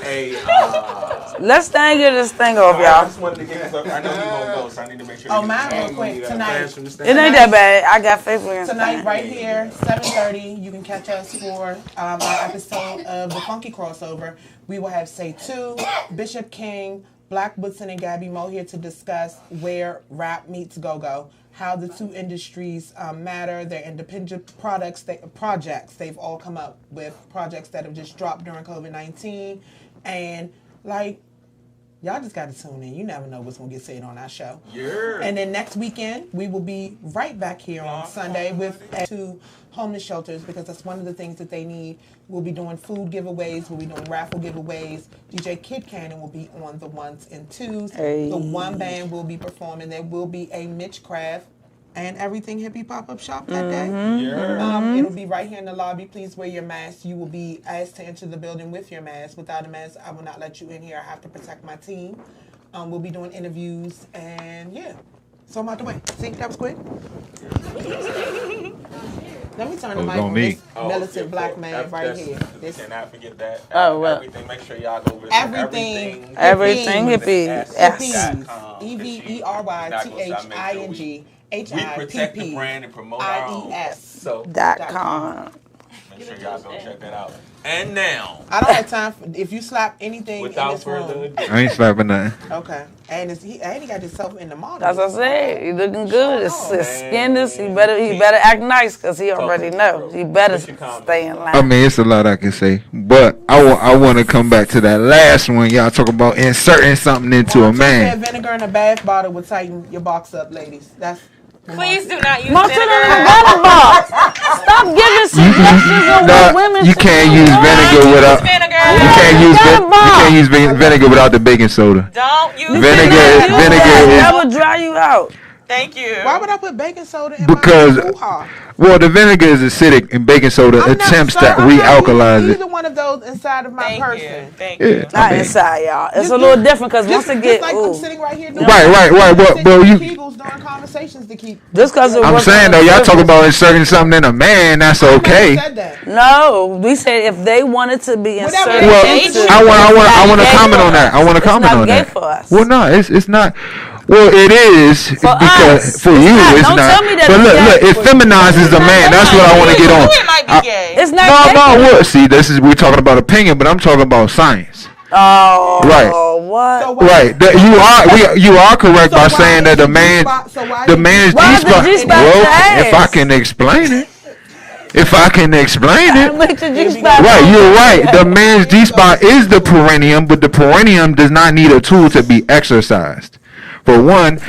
Let's Stan get this thing off, y'all. I just wanted to get this up. I know he's gonna go, so I need to make sure. Oh, mine real quick tonight. It ain't that bad. I got faith in Tonight, right here, 7:30. You can catch us for our episode of the Funky Crossover. We will have Say 2, Bishop King, Black Woodson, and Gabby Moe here to discuss where rap meets go-go. How the two industries matter, their independent projects. They've all come up with projects that have just dropped during COVID-19. And, like, Y'all just got to tune in. You never know what's going to get said on our show. Yeah. And then next weekend, we will be right back here on Sunday with 2 homeless shelters because that's one of the things that they need. We'll be doing food giveaways. We'll be doing raffle giveaways. DJ Kid Cannon will be on the 1s and 2s. Hey. The one band will be performing. There will be a Mitch Craft and Everything Hippie pop-up shop that day. It'll be right here in the lobby. Please wear your mask. You will be asked to enter the building with your mask. Without a mask, I will not let you in here. I have to protect my team. We'll be doing interviews, and yeah. So I'm out the way. See, that was quick. Let me turn the mic on this militant black man right here. Cannot forget that. Oh, well. Everything. Make sure y'all go visit Everything Hippie. Hippies. EVERYTHING. We protect the brand and promote our own. So .com. make sure y'all go check that out. And now, I don't have time for if you slap anything in without this further room. ado, I ain't slapping nothing. Okay. And he got himself in the model. That's what I said. He looking good. His skin is. He better act nice because he already know. He better stay in line. I mean, it's a lot I can say, but I want to come back to that last one. Y'all talk about inserting something into a man. Vinegar in a bath bottle will tighten your box up, ladies. That's. Please do not use Most of them vinegar. in the water box. Stop giving suggestions on what women You should can't do. use vinegar without. Vinegar. You can't use vinegar without the baking soda. Don't use Vinegar That is will dry you out. Thank you. Why would I put baking soda in because my hoo-ha? well, the vinegar is acidic and baking soda attempts to re-alkalize it. Either one of those inside of my person. Thank you. Not inside, y'all. It's a little different because once it get just like I'm sitting right here doing Right. Well, you. Kegels during conversations to keep. just because I'm saying though, y'all talk about inserting something in a man. That's okay. Said that. No, we said if they wanted to be inserted Well, into I want to comment on that. I want to comment on gay that. for us. Well, no, it's not. Well, it is because us, for you it's Don't not. tell me that But it's look, gay it for you. feminizes the man. That's what I want to get on. It might be gay. It's not gay. No. What? See, we're talking about opinion, but I'm talking about science. Oh, Right. What? So why- Right. You are correct by So why saying that is the man's Why G-spot. the G-spot Well, your if I ass? can explain it. If I can explain it. Make the G-spot Right, go. you're right. The man's G-spot is the perineum, but the perineum does not need a tool to be exercised. For one,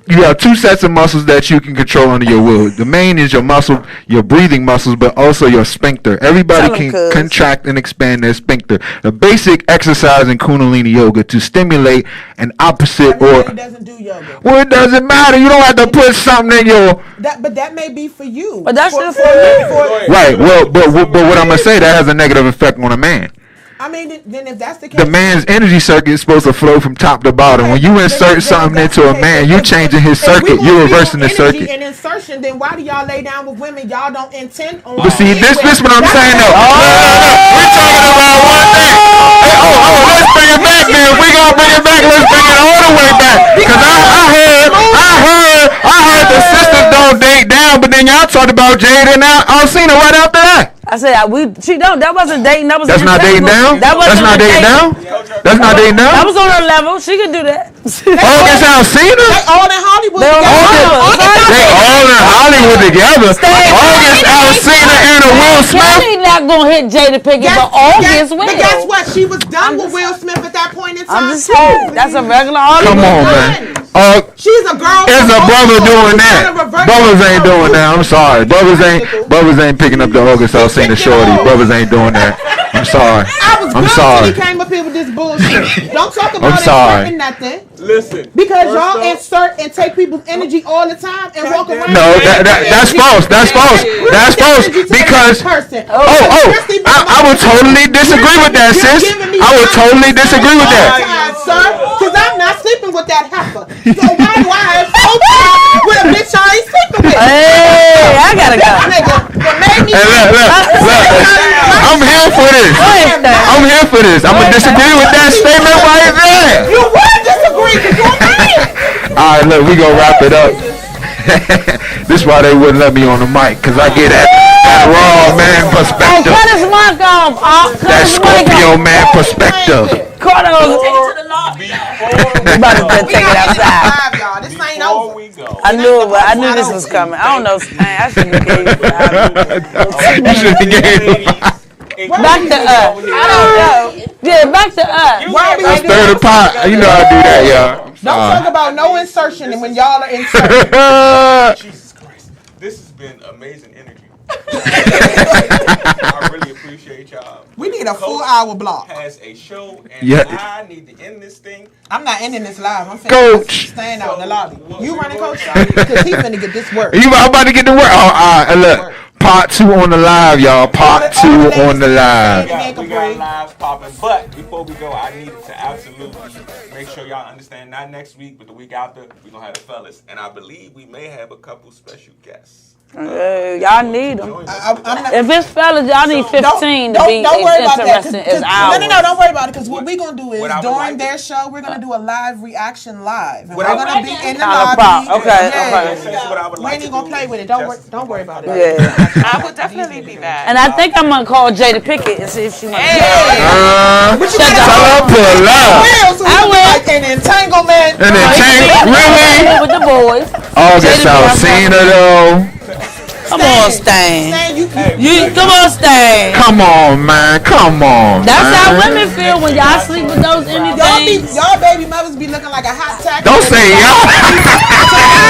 you have 2 sets of muscles that you can control under your will. The main is your muscle, your breathing muscles, but also your sphincter. Everybody Tell 'em, can cuz. contract and expand their sphincter. The basic exercise in Kundalini yoga to stimulate an opposite Everybody or. doesn't do yoga. Well, it doesn't matter. You don't have to put something in your. But that may be for you. But that's just for me. Right. Well, but what I'm gonna say, that has a negative effect on a man. I mean, then if that's the case, The man's energy circuit is supposed to flow from top to bottom. When you insert something into a man, you changing his circuit. You reversing the circuit. And insertion, then why do y'all lay down with women? Y'all don't intend on. But see, this what I'm saying though. We're talking about one thing. Hey, let's bring it back, man. We gonna bring it back. Let's bring it all the way back. Because I heard the sisters don't date down, but then y'all talked about Jada and Alcina right after that. I said she don't. That wasn't dating. That was. That's not dating down. That wasn't That's not dating down. That's not dating That down. was on her level. She could do that. August Alcina. All in Hollywood. They were They all in Hollywood together. August Alcina and a Will Smith. Kelly not gonna hit Jada Pinkett, but August will. But guess what? She was done with Will Smith at that point in time. I'm just saying. That's a regular Hollywood. Come on, man. She's a girl. It's a brother doing that. Brothers ain't doing that. I'm sorry. Brothers ain't picking up the August Alcina shorty. Brothers ain't doing that. I'm sorry. I'm sorry. He came up here with this bullshit. Don't talk about sorry. inserting nothing. listen. Because y'all insert and take people's energy all the time and walk around. No, that's false. That's false. That's false. Because I would totally disagree with that, sis. I would totally disagree with that. Sir, because I'm not sleeping with that heifer. So why do I have so time with a bitch I ain't sleeping with? Hey, I gotta go. Look. I'm here for this. I'm here for this. I'm gonna disagree with that statement right there. You would disagree because you're a man. All right, look, we gonna wrap it up. This is why they wouldn't let me on the mic, because I get that raw man perspective. Cut his mic off. That Scorpio man perspective. Cut it off. We about to take it outside. Y'all. This ain't over. I knew it, but I knew this was coming. I don't know. I shouldn't have gave you 5. You should have gave me. Back to us. I don't know. Yeah, back to us. Why we Let's do stir the that? pot. You know I do that, y'all. Don't talk about no insertion and when y'all are inserting. Jesus Christ. This has been amazing energy. I really appreciate y'all. We need a Coach full hour block. has a show, and Yeah. I need to end this thing. I'm not ending this live. I'm finna Coach. stand out in the lobby. You running, Coach? Because he's finna get this work. I'm about to get to work. Oh, all right, look. Part 2 on the live, y'all. Part 2 on the live. We got lives popping, but before we go, I needed to absolutely make sure y'all understand. Not next week, but the week after, we're gonna have the fellas, and I believe we may have a couple special guests. Y'all need them. I'm not, If it's fellas, y'all need 15 to be don't worry about that. interesting as ours. No, don't worry about it. Because what we're going to do is what I would during like their show, we're going to do a live reaction live. And What we're I going to would be like in the Kinda lobby. prop. Okay, We ain't even going to play with it. Don't worry about it. Yeah. I will definitely be back. And I think I'm gonna call Jada Pickett and see if she wants to. Tell her pull up. I will. Like an entanglement. And then really? With the boys. August Alcina though. Come on, Stan. Stan, Come on, Stan. Come on, man. Come on. That's how man. women feel when y'all sleep with those anything. y'all baby mothers be looking like a hot tack. Don't say y'all.